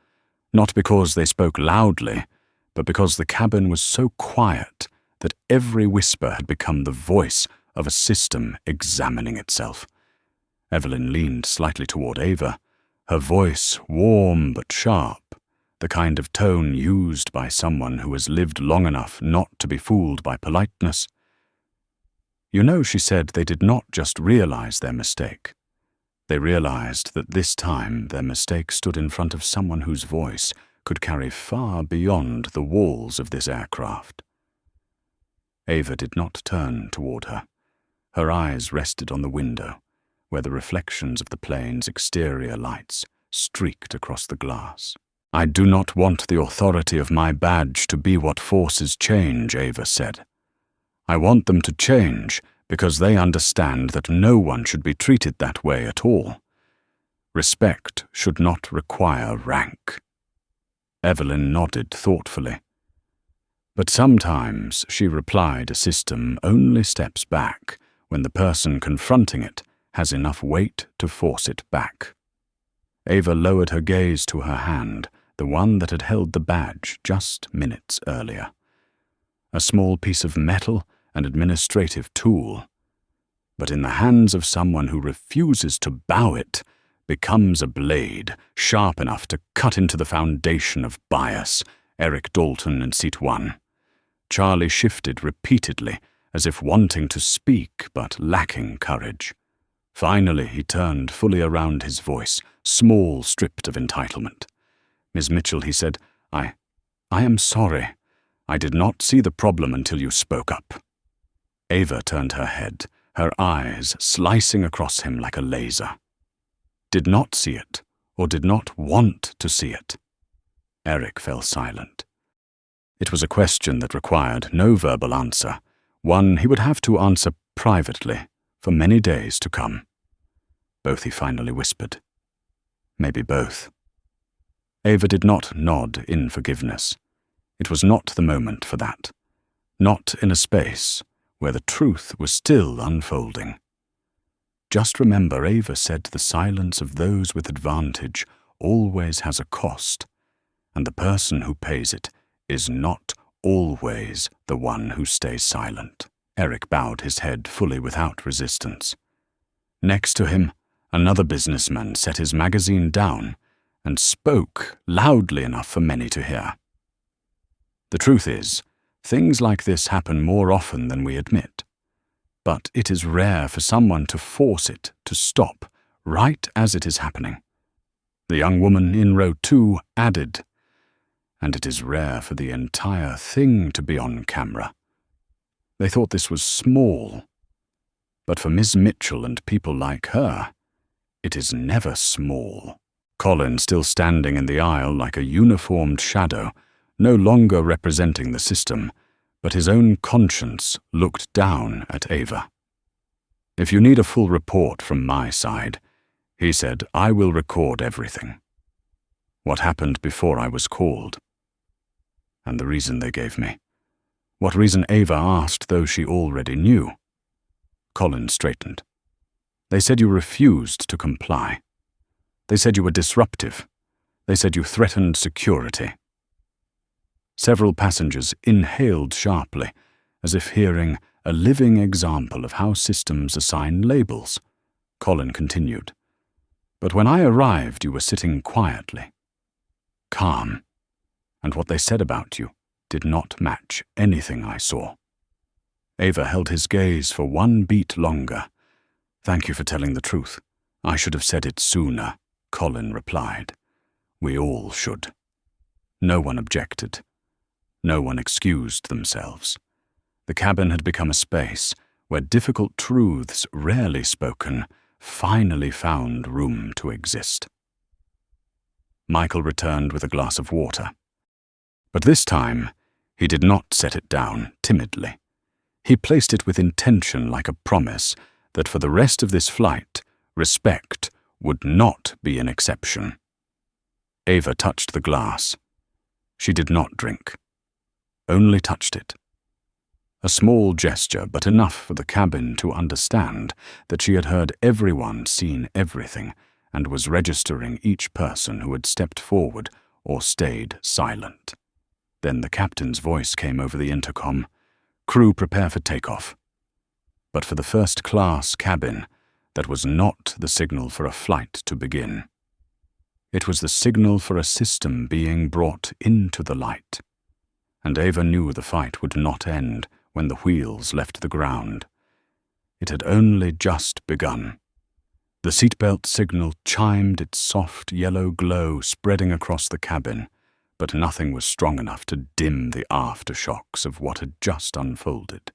not because they spoke loudly, but because the cabin was so quiet that every whisper had become the voice of a system examining itself. Evelyn leaned slightly toward Ava, her voice warm but sharp, the kind of tone used by someone who has lived long enough not to be fooled by politeness. "You know," she said, "they did not just realize their mistake. They realized that this time their mistake stood in front of someone whose voice could carry far beyond the walls of this aircraft." Ava did not turn toward her. Her eyes rested on the window, where the reflections of the plane's exterior lights streaked across the glass. "I do not want the authority of my badge to be what forces change," Ava said. "I want them to change because they understand that no one should be treated that way at all. Respect should not require rank." Evelyn nodded thoughtfully. "But sometimes," she replied, "a system only steps back when the person confronting it has enough weight to force it back." Ava lowered her gaze to her hand, the one that had held the badge just minutes earlier. A small piece of metal, an administrative tool. But in the hands of someone who refuses to bow it, becomes a blade sharp enough to cut into the foundation of bias. Eric Dalton in seat 1. Charlie shifted repeatedly, as if wanting to speak but lacking courage. Finally, he turned fully around, his voice small, stripped of entitlement. "Miss Mitchell," he said, I am sorry. I did not see the problem until you spoke up." Ava turned her head, her eyes slicing across him like a laser. Did not see it, or did not want to see it. Eric fell silent. It was a question that required no verbal answer, one he would have to answer privately for many days to come. Both, he finally whispered. Maybe both. Ava did not nod in forgiveness. It was not the moment for that. Not in a space where the truth was still unfolding. Just remember, Ava said, the silence of those with advantage always has a cost, and the person who pays it is not always the one who stays silent. Eric bowed his head fully without resistance. Next to him, another businessman set his magazine down and spoke loudly enough for many to hear. The truth is, things like this happen more often than we admit. But it is rare for someone to force it to stop right as it is happening. The young woman in row 2 added, and it is rare for the entire thing to be on camera. They thought this was small. But for Miss Mitchell and people like her, it is never small. Colin, still standing in the aisle like a uniformed shadow, no longer representing the system, but his own conscience, looked down at Ava. "If you need a full report from my side," he said, "I will record everything. What happened before I was called. And the reason they gave me. What reason Ava asked, though she already knew." Colin straightened. "They said you refused to comply. They said you were disruptive. They said you threatened security." Several passengers inhaled sharply, as if hearing a living example of how systems assign labels. Colin continued. "But when I arrived, you were sitting quietly, calm, and what they said about you did not match anything I saw." Ava held his gaze for one beat longer. "Thank you for telling the truth. I should have said it sooner," Colin replied. "We all should." No one objected. No one excused themselves. The cabin had become a space where difficult truths, rarely spoken, finally found room to exist. Michael returned with a glass of water. But this time, he did not set it down timidly. He placed it with intention, like a promise that for the rest of this flight, respect would not be an exception. Ava touched the glass. She did not drink. Only touched it. A small gesture, but enough for the cabin to understand that she had heard everyone, seen everything, and was registering each person who had stepped forward or stayed silent. Then the captain's voice came over the intercom. "Crew, prepare for takeoff." But for the first-class cabin, that was not the signal for a flight to begin. It was the signal for a system being brought into the light. And Ava knew the fight would not end when the wheels left the ground. It had only just begun. The seatbelt signal chimed its soft yellow glow spreading across the cabin, but nothing was strong enough to dim the aftershocks of what had just unfolded.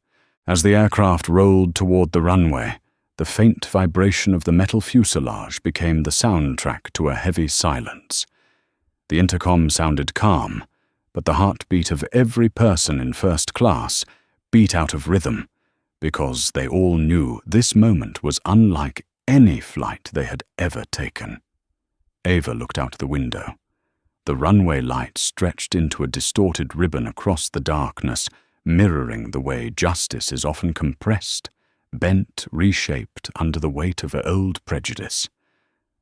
As the aircraft rolled toward the runway, the faint vibration of the metal fuselage became the soundtrack to a heavy silence. The intercom sounded calm, but the heartbeat of every person in first class beat out of rhythm, because they all knew this moment was unlike any flight they had ever taken. Ava looked out the window. The runway light stretched into a distorted ribbon across the darkness, mirroring the way justice is often compressed, bent, reshaped under the weight of old prejudice.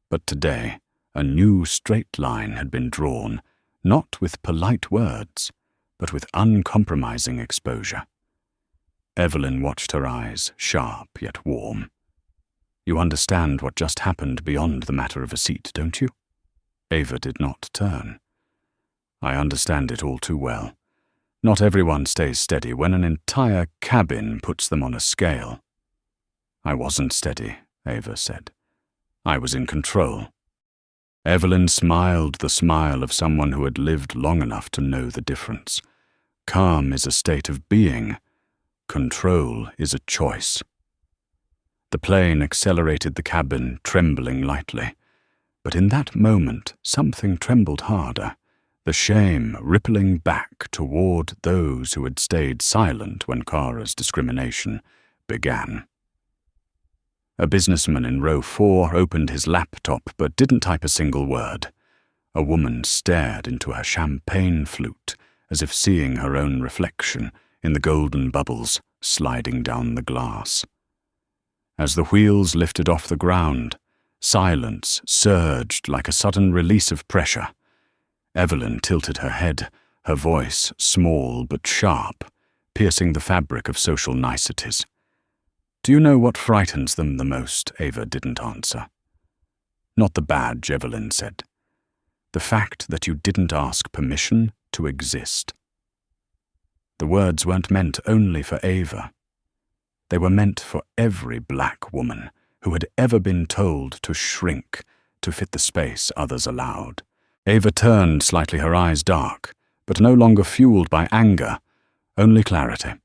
But today, a new straight line had been drawn, not with polite words, but with uncompromising exposure. Evelyn watched her eyes, sharp yet warm. "You understand what just happened beyond the matter of a seat, don't you?" Ava did not turn. "I understand it all too well. Not everyone stays steady when an entire cabin puts them on a scale." "I wasn't steady," Ava said. "I was in control." Evelyn smiled the smile of someone who had lived long enough to know the difference. Calm is a state of being. Control is a choice. The plane accelerated the cabin, trembling lightly. But in that moment, something trembled harder, the shame rippling back toward those who had stayed silent when Kara's discrimination began. A businessman in row 4 opened his laptop but didn't type a single word. A woman stared into her champagne flute, as if seeing her own reflection in the golden bubbles sliding down the glass. As the wheels lifted off the ground, silence surged like a sudden release of pressure. Evelyn tilted her head, her voice small but sharp, piercing the fabric of social niceties. "Do you know what frightens them the most?" Ava didn't answer. "Not the badge," Evelyn said. "The fact that you didn't ask permission to exist." The words weren't meant only for Ava. They were meant for every black woman who had ever been told to shrink to fit the space others allowed. Ava turned slightly, her eyes dark, but no longer fueled by anger, only clarity.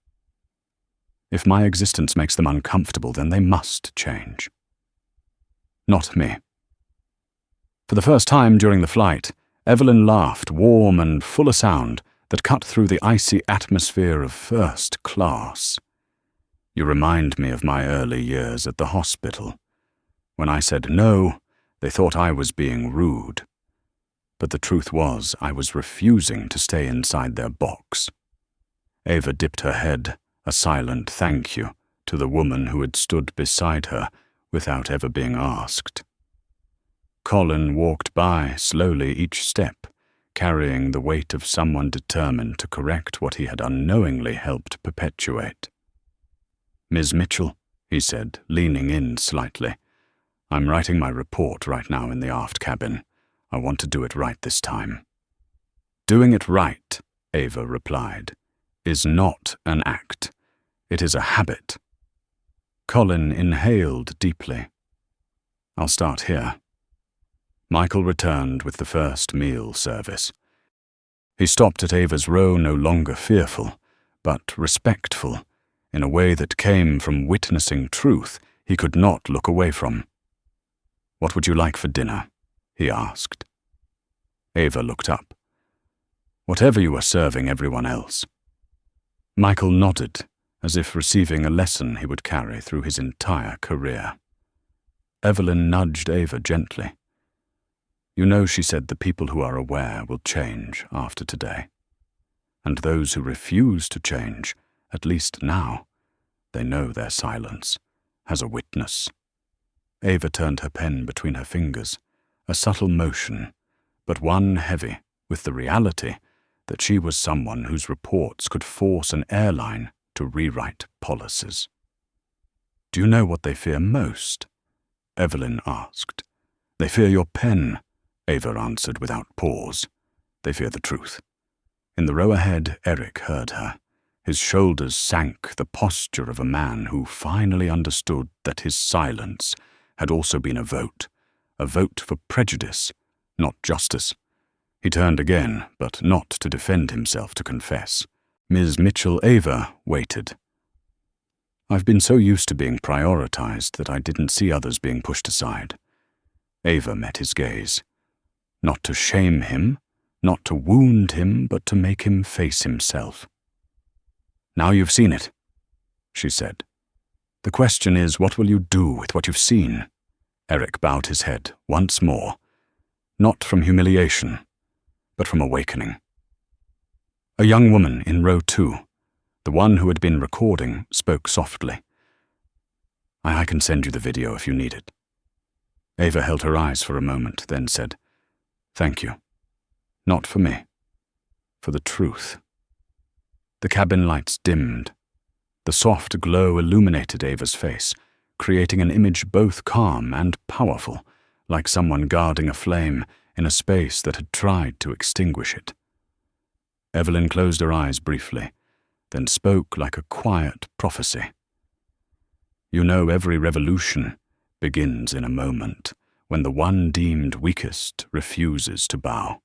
"If my existence makes them uncomfortable, then they must change. Not me." For the first time during the flight, Evelyn laughed, warm and full of sound, that cut through the icy atmosphere of first class. "You remind me of my early years at the hospital. When I said no, they thought I was being rude. But the truth was, I was refusing to stay inside their box." Ava dipped her head, a silent thank you to the woman who had stood beside her without ever being asked. Colin walked by slowly each step, carrying the weight of someone determined to correct what he had unknowingly helped perpetuate. "Ms. Mitchell," he said, leaning in slightly, "I'm writing my report right now in the aft cabin. I want to do it right this time." "Doing it right," Ava replied, "is not an act. It is a habit." Colin inhaled deeply. "I'll start here." Michael returned with the first meal service. He stopped at Ava's row no longer fearful, but respectful, in a way that came from witnessing truth he could not look away from. "What would you like for dinner?" he asked. Ava looked up. "Whatever you are serving everyone else." Michael nodded, as if receiving a lesson he would carry through his entire career. Evelyn nudged Ava gently. "You know," she said, "the people who are aware will change after today. And those who refuse to change, at least now, they know their silence has a witness." Ava turned her pen between her fingers, a subtle motion, but one heavy with the reality that she was someone whose reports could force an airline to rewrite policies. "Do you know what they fear most?" Evelyn asked. "They fear your pen," Ava answered without pause. "They fear the truth." In the row ahead, Eric heard her. His shoulders sank, the posture of a man who finally understood that his silence had also been a vote for prejudice, not justice. He turned again, but not to defend himself, to confess. Ms. Mitchell Ava waited. "I've been so used to being prioritized that I didn't see others being pushed aside." Ava met his gaze. Not to shame him, not to wound him, but to make him face himself. "Now you've seen it," she said. "The question is, what will you do with what you've seen?" Eric bowed his head once more, not from humiliation, but from awakening. A young woman in row 2, the one who had been recording, spoke softly. I can send you the video if you need it." Ava held her eyes for a moment, then said, "Thank you." Not for me. For the truth. The cabin lights dimmed. The soft glow illuminated Ava's face, creating an image both calm and powerful, like someone guarding a flame in a space that had tried to extinguish it. Evelyn closed her eyes briefly, then spoke like a quiet prophecy. You know, every revolution begins in a moment when the one deemed weakest refuses to bow.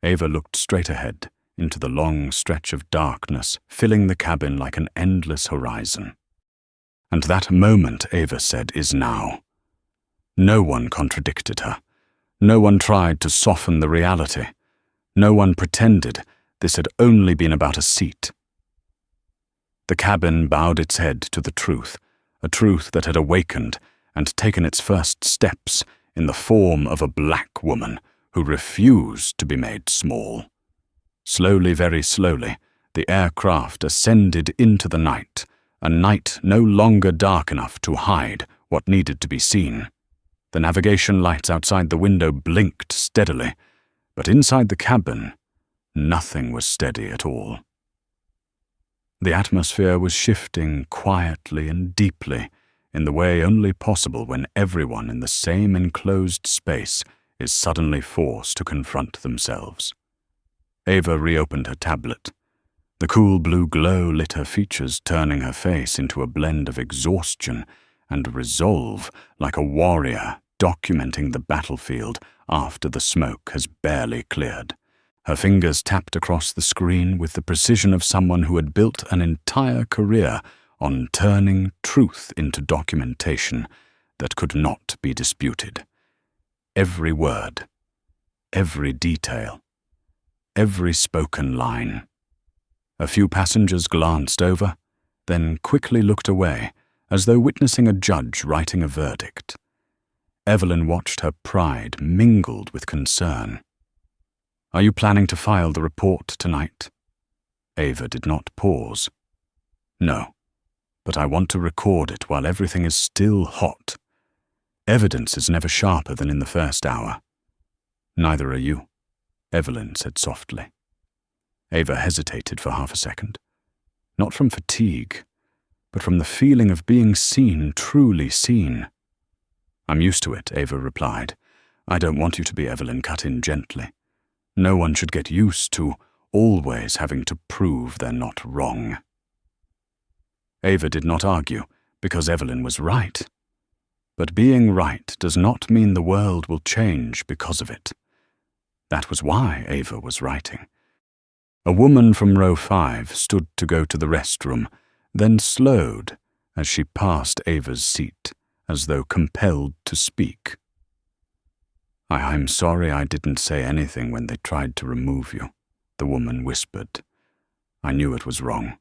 Ava looked straight ahead into the long stretch of darkness filling the cabin like an endless horizon. And that moment, Ava said, is now. No one contradicted her. No one tried to soften the reality. No one pretended this had only been about a seat. The cabin bowed its head to the truth, a truth that had awakened and taken its first steps in the form of a black woman who refused to be made small. Slowly, very slowly, the aircraft ascended into the night, a night no longer dark enough to hide what needed to be seen. The navigation lights outside the window blinked steadily, but inside the cabin, nothing was steady at all. The atmosphere was shifting quietly and deeply in the way only possible when everyone in the same enclosed space is suddenly forced to confront themselves. Ava reopened her tablet. The cool blue glow lit her features, turning her face into a blend of exhaustion and resolve, like a warrior documenting the battlefield after the smoke has barely cleared. Her fingers tapped across the screen with the precision of someone who had built an entire career on turning truth into documentation that could not be disputed. Every word, every detail, every spoken line. A few passengers glanced over, then quickly looked away, as though witnessing a judge writing a verdict. Evelyn watched her pride mingled with concern. Are you planning to file the report tonight? Ava did not pause. No, but I want to record it while everything is still hot. Evidence is never sharper than in the first hour. Neither are you, Evelyn said softly. Ava hesitated for half a second. Not from fatigue, but from the feeling of being seen, truly seen. I'm used to it, Ava replied. I don't want you to be, Evelyn cut in gently. No one should get used to always having to prove they're not wrong. Ava did not argue, because Evelyn was right. But being right does not mean the world will change because of it. That was why Ava was writing. A woman from row 5 stood to go to the restroom, then slowed as she passed Ava's seat, as though compelled to speak. I'm sorry I didn't say anything when they tried to remove you, the woman whispered. I knew it was wrong.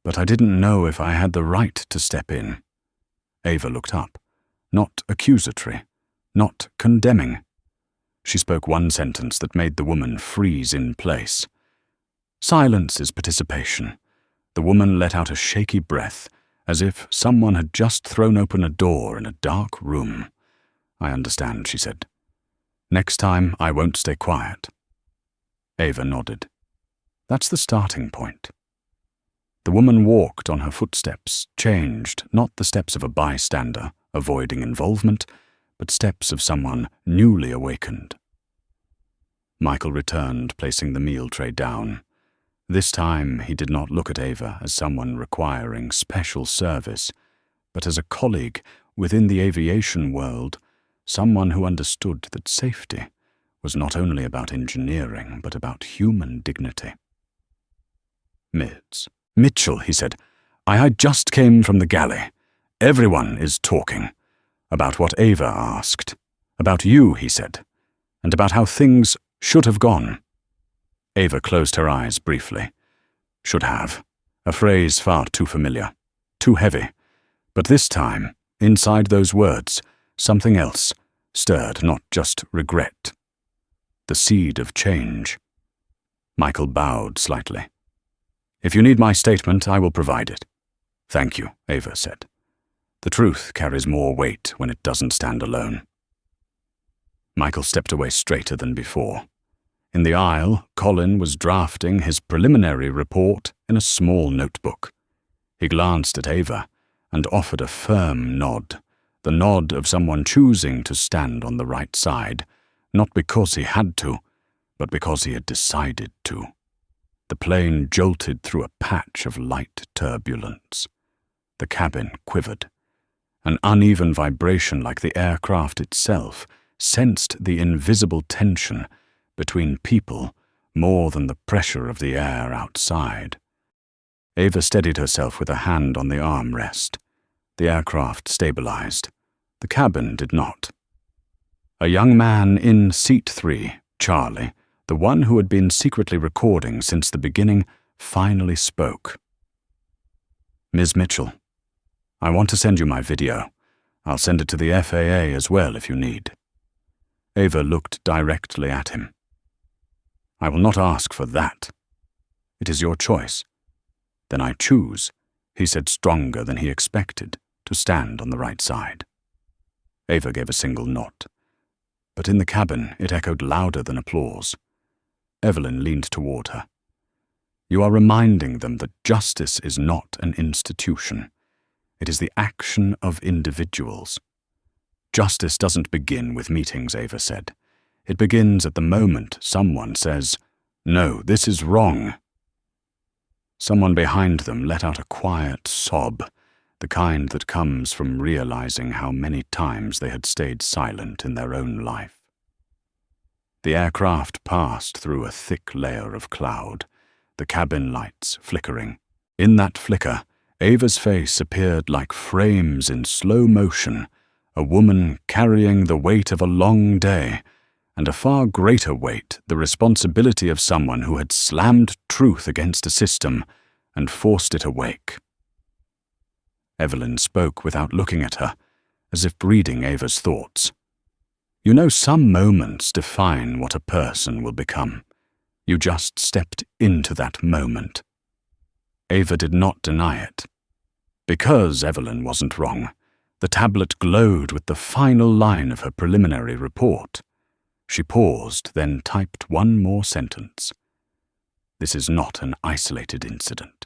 But I didn't know if I had the right to step in. Ava looked up, not accusatory, not condemning. She spoke one sentence that made the woman freeze in place. Silence is participation. The woman let out a shaky breath, as if someone had just thrown open a door in a dark room. I understand, she said. Next time, I won't stay quiet. Ava nodded. That's the starting point. The woman walked on her footsteps, changed, not the steps of a bystander, avoiding involvement, but steps of someone newly awakened. Michael returned, placing the meal tray down. This time he did not look at Ava as someone requiring special service, but as a colleague within the aviation world, someone who understood that safety was not only about engineering, but about human dignity. Mitchell, he said, I just came from the galley. Everyone is talking. About what Ava asked. About you, he said, and about how things should have gone. Ava closed her eyes briefly. Should have. A phrase far too familiar. Too heavy. But this time, inside those words, something else stirred, not just regret. The seed of change. Michael bowed slightly. If you need my statement, I will provide it. Thank you, Ava said. The truth carries more weight when it doesn't stand alone. Michael stepped away straighter than before. In the aisle, Colin was drafting his preliminary report in a small notebook. He glanced at Ava and offered a firm nod, the nod of someone choosing to stand on the right side, not because he had to, but because he had decided to. The plane jolted through a patch of light turbulence. The cabin quivered. An uneven vibration like the aircraft itself sensed the invisible tension between people more than the pressure of the air outside. Ava steadied herself with a hand on the armrest. The aircraft stabilized. The cabin did not. A young man in seat 3, Charlie, the one who had been secretly recording since the beginning, finally spoke. "Ms. Mitchell, I want to send you my video. I'll send it to the FAA as well if you need." Ava looked directly at him. "I will not ask for that. It is your choice." "Then I choose," he said stronger than he expected, "to stand on the right side." Ava gave a single nod. But in the cabin it echoed louder than applause. Evelyn leaned toward her. "You are reminding them that justice is not an institution. It is the action of individuals." "Justice doesn't begin with meetings," Ava said. "It begins at the moment someone says, 'No, this is wrong.'" Someone behind them let out a quiet sob, the kind that comes from realizing how many times they had stayed silent in their own life. The aircraft passed through a thick layer of cloud, the cabin lights flickering. In that flicker, Ava's face appeared like frames in slow motion, a woman carrying the weight of a long day, and a far greater weight, the responsibility of someone who had slammed truth against a system and forced it awake. Evelyn spoke without looking at her, as if reading Ava's thoughts. "You know, some moments define what a person will become. You just stepped into that moment." Ava did not deny it. Because Evelyn wasn't wrong, the tablet glowed with the final line of her preliminary report. She paused, then typed one more sentence. "This is not an isolated incident.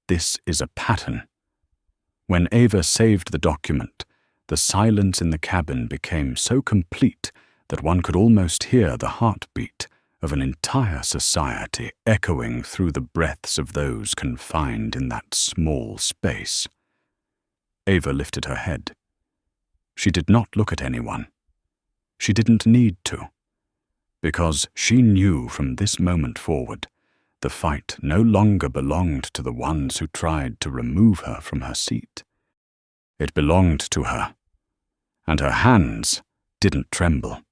This is a pattern." When Ava saved the document, the silence in the cabin became so complete that one could almost hear the heartbeat of an entire society echoing through the breaths of those confined in that small space. Ava lifted her head. She did not look at anyone. She didn't need to, because she knew from this moment forward the fight no longer belonged to the ones who tried to remove her from her seat. It belonged to her, and her hands didn't tremble.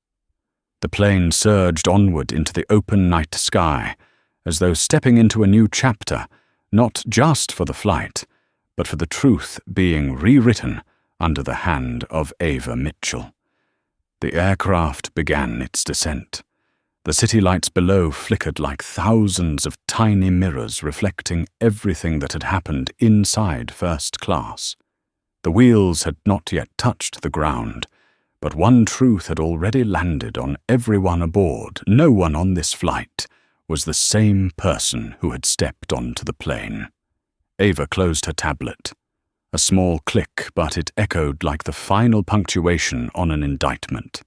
The plane surged onward into the open night sky, as though stepping into a new chapter, not just for the flight, but for the truth being rewritten under the hand of Ava Mitchell. The aircraft began its descent. The city lights below flickered like thousands of tiny mirrors reflecting everything that had happened inside first class. The wheels had not yet touched the ground, but one truth had already landed on everyone aboard. No one on this flight was the same person who had stepped onto the plane. Ava closed her tablet. A small click, but it echoed like the final punctuation on an indictment.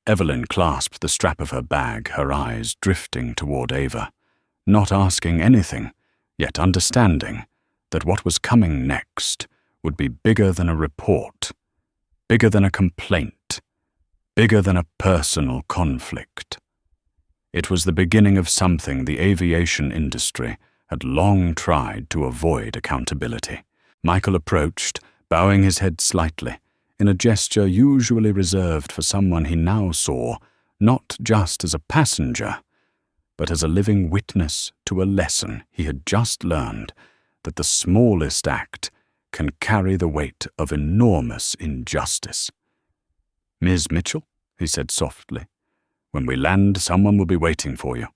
Evelyn clasped the strap of her bag, her eyes drifting toward Ava, not asking anything, yet understanding that what was coming next would be bigger than a report, bigger than a complaint, bigger than a personal conflict. It was the beginning of something the aviation industry had long tried to avoid accountability. Michael approached, bowing his head slightly, in a gesture usually reserved for someone he now saw not just as a passenger, but as a living witness to a lesson he had just learned, that the smallest act can carry the weight of enormous injustice. "Ms. Mitchell," he said softly, "when we land, someone will be waiting for you."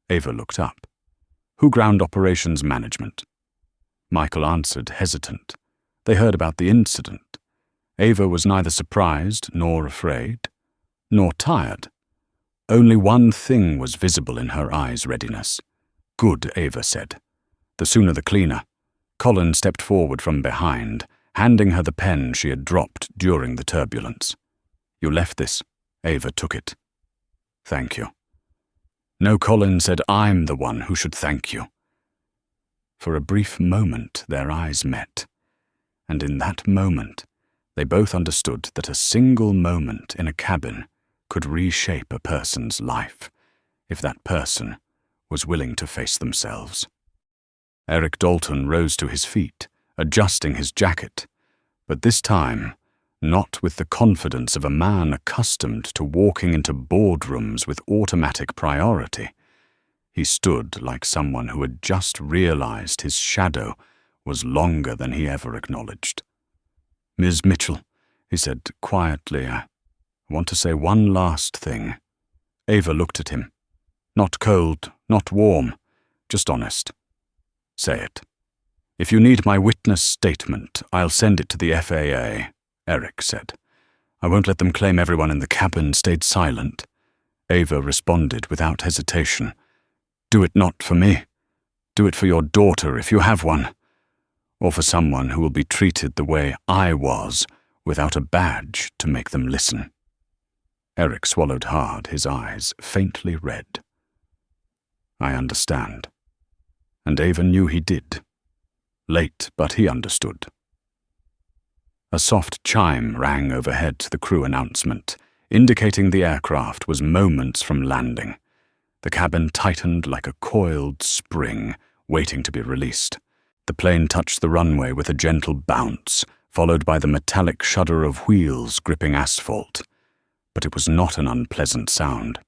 Ava looked up. "Who ground operations management?" Michael answered, hesitant. They heard about the incident. Ava was neither surprised nor afraid, nor tired. Only one thing was visible in her eyes' readiness. "Good," Ava said. "The sooner the cleaner." Colin stepped forward from behind, handing her the pen she had dropped during the turbulence. "You left this." Ava took it. "Thank you." "No," Colin said, "I'm the one who should thank you." For a brief moment their eyes met, and in that moment they both understood that a single moment in a cabin could reshape a person's life, if that person was willing to face themselves. Eric Dalton rose to his feet, adjusting his jacket, but this time not with the confidence of a man accustomed to walking into boardrooms with automatic priority. He stood like someone who had just realized his shadow was longer than he ever acknowledged. "Ms. Mitchell," he said quietly, "I want to say one last thing." Ava looked at him. "Not cold, not warm, just honest." "Say it." "If you need my witness statement, I'll send it to the FAA," Eric said. "I won't let them claim everyone in the cabin stayed silent." Ava responded without hesitation. "Do it not for me. Do it for your daughter if you have one, or for someone who will be treated the way I was, without a badge to make them listen." Eric swallowed hard, his eyes faintly red. "I understand." And Ava knew he did. Late, but he understood. A soft chime rang overhead, the crew announcement, indicating the aircraft was moments from landing. The cabin tightened like a coiled spring, waiting to be released. The plane touched the runway with a gentle bounce, followed by the metallic shudder of wheels gripping asphalt. But it was not an unpleasant sound.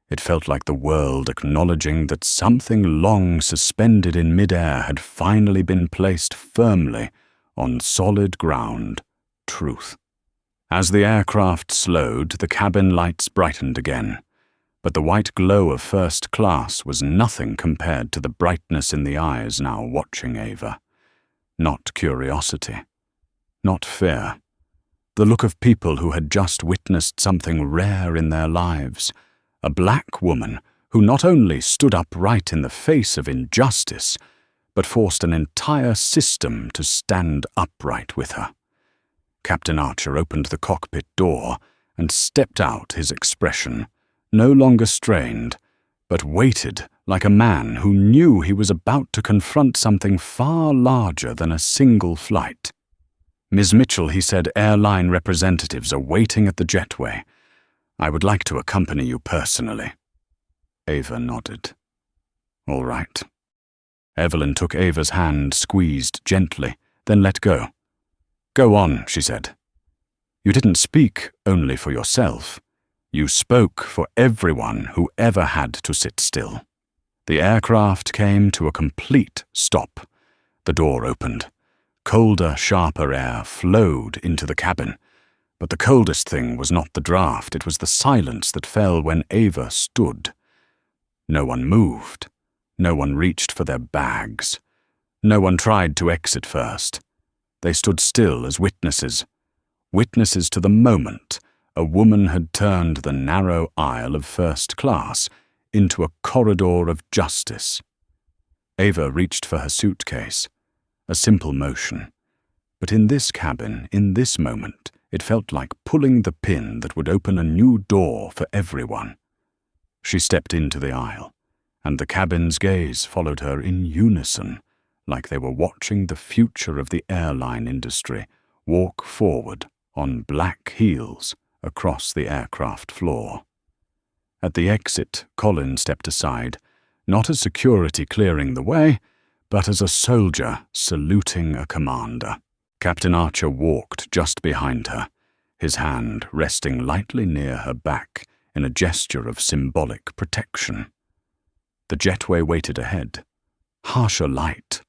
It felt like the world acknowledging that something long suspended in midair had finally been placed firmly on solid ground, truth. As the aircraft slowed, the cabin lights brightened again, but the white glow of first class was nothing compared to the brightness in the eyes now watching Ava. Not curiosity, not fear. The look of people who had just witnessed something rare in their lives. A black woman who not only stood upright in the face of injustice, but forced an entire system to stand upright with her. Captain Archer opened the cockpit door and stepped out, his expression no longer strained, but weighted like a man who knew he was about to confront something far larger than a single flight. "Ms. Mitchell," he said, "airline representatives are waiting at the jetway. I would like to accompany you personally." Ava nodded. "All right." Evelyn took Ava's hand, squeezed gently, then let go. "Go on," she said. "You didn't speak only for yourself. You spoke for everyone who ever had to sit still." The aircraft came to a complete stop. The door opened. Colder, sharper air flowed into the cabin. But the coldest thing was not the draft, it was the silence that fell when Ava stood. No one moved. No one reached for their bags. No one tried to exit first. They stood still as witnesses. Witnesses to the moment a woman had turned the narrow aisle of first class into a corridor of justice. Ava reached for her suitcase. A simple motion. But in this cabin, in this moment, it felt like pulling the pin that would open a new door for everyone. She stepped into the aisle, and the cabin's gaze followed her in unison, like they were watching the future of the airline industry walk forward on black heels across the aircraft floor. At the exit, Colin stepped aside, not as security clearing the way, but as a soldier saluting a commander. Captain Archer walked just behind her, his hand resting lightly near her back in a gesture of symbolic protection. The jetway waited ahead. Harsher light,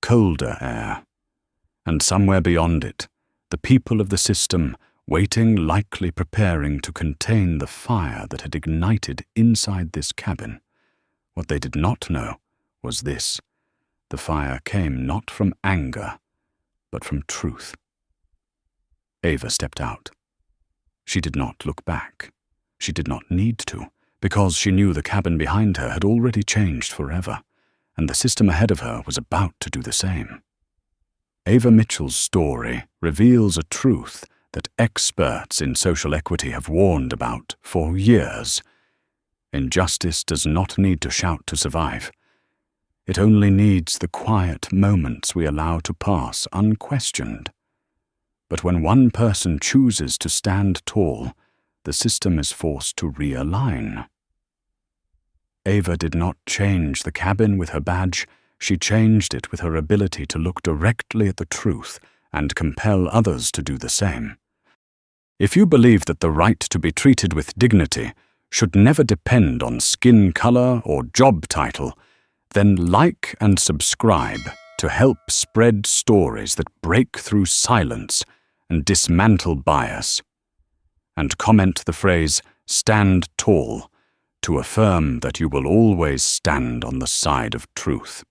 colder air. And somewhere beyond it, the people of the system waiting, likely preparing to contain the fire that had ignited inside this cabin. What they did not know was this: the fire came not from anger, but from truth. Ava stepped out. She did not look back. She did not need to, because she knew the cabin behind her had already changed forever, and the system ahead of her was about to do the same. Ava Mitchell's story reveals a truth that experts in social equity have warned about for years. Injustice does not need to shout to survive. It only needs the quiet moments we allow to pass unquestioned. But when one person chooses to stand tall, the system is forced to realign. Ava did not change the cabin with her badge. She changed it with her ability to look directly at the truth and compel others to do the same. If you believe that the right to be treated with dignity should never depend on skin color or job title, then like and subscribe to help spread stories that break through silence and dismantle bias. And comment the phrase, "Stand tall," to affirm that you will always stand on the side of truth.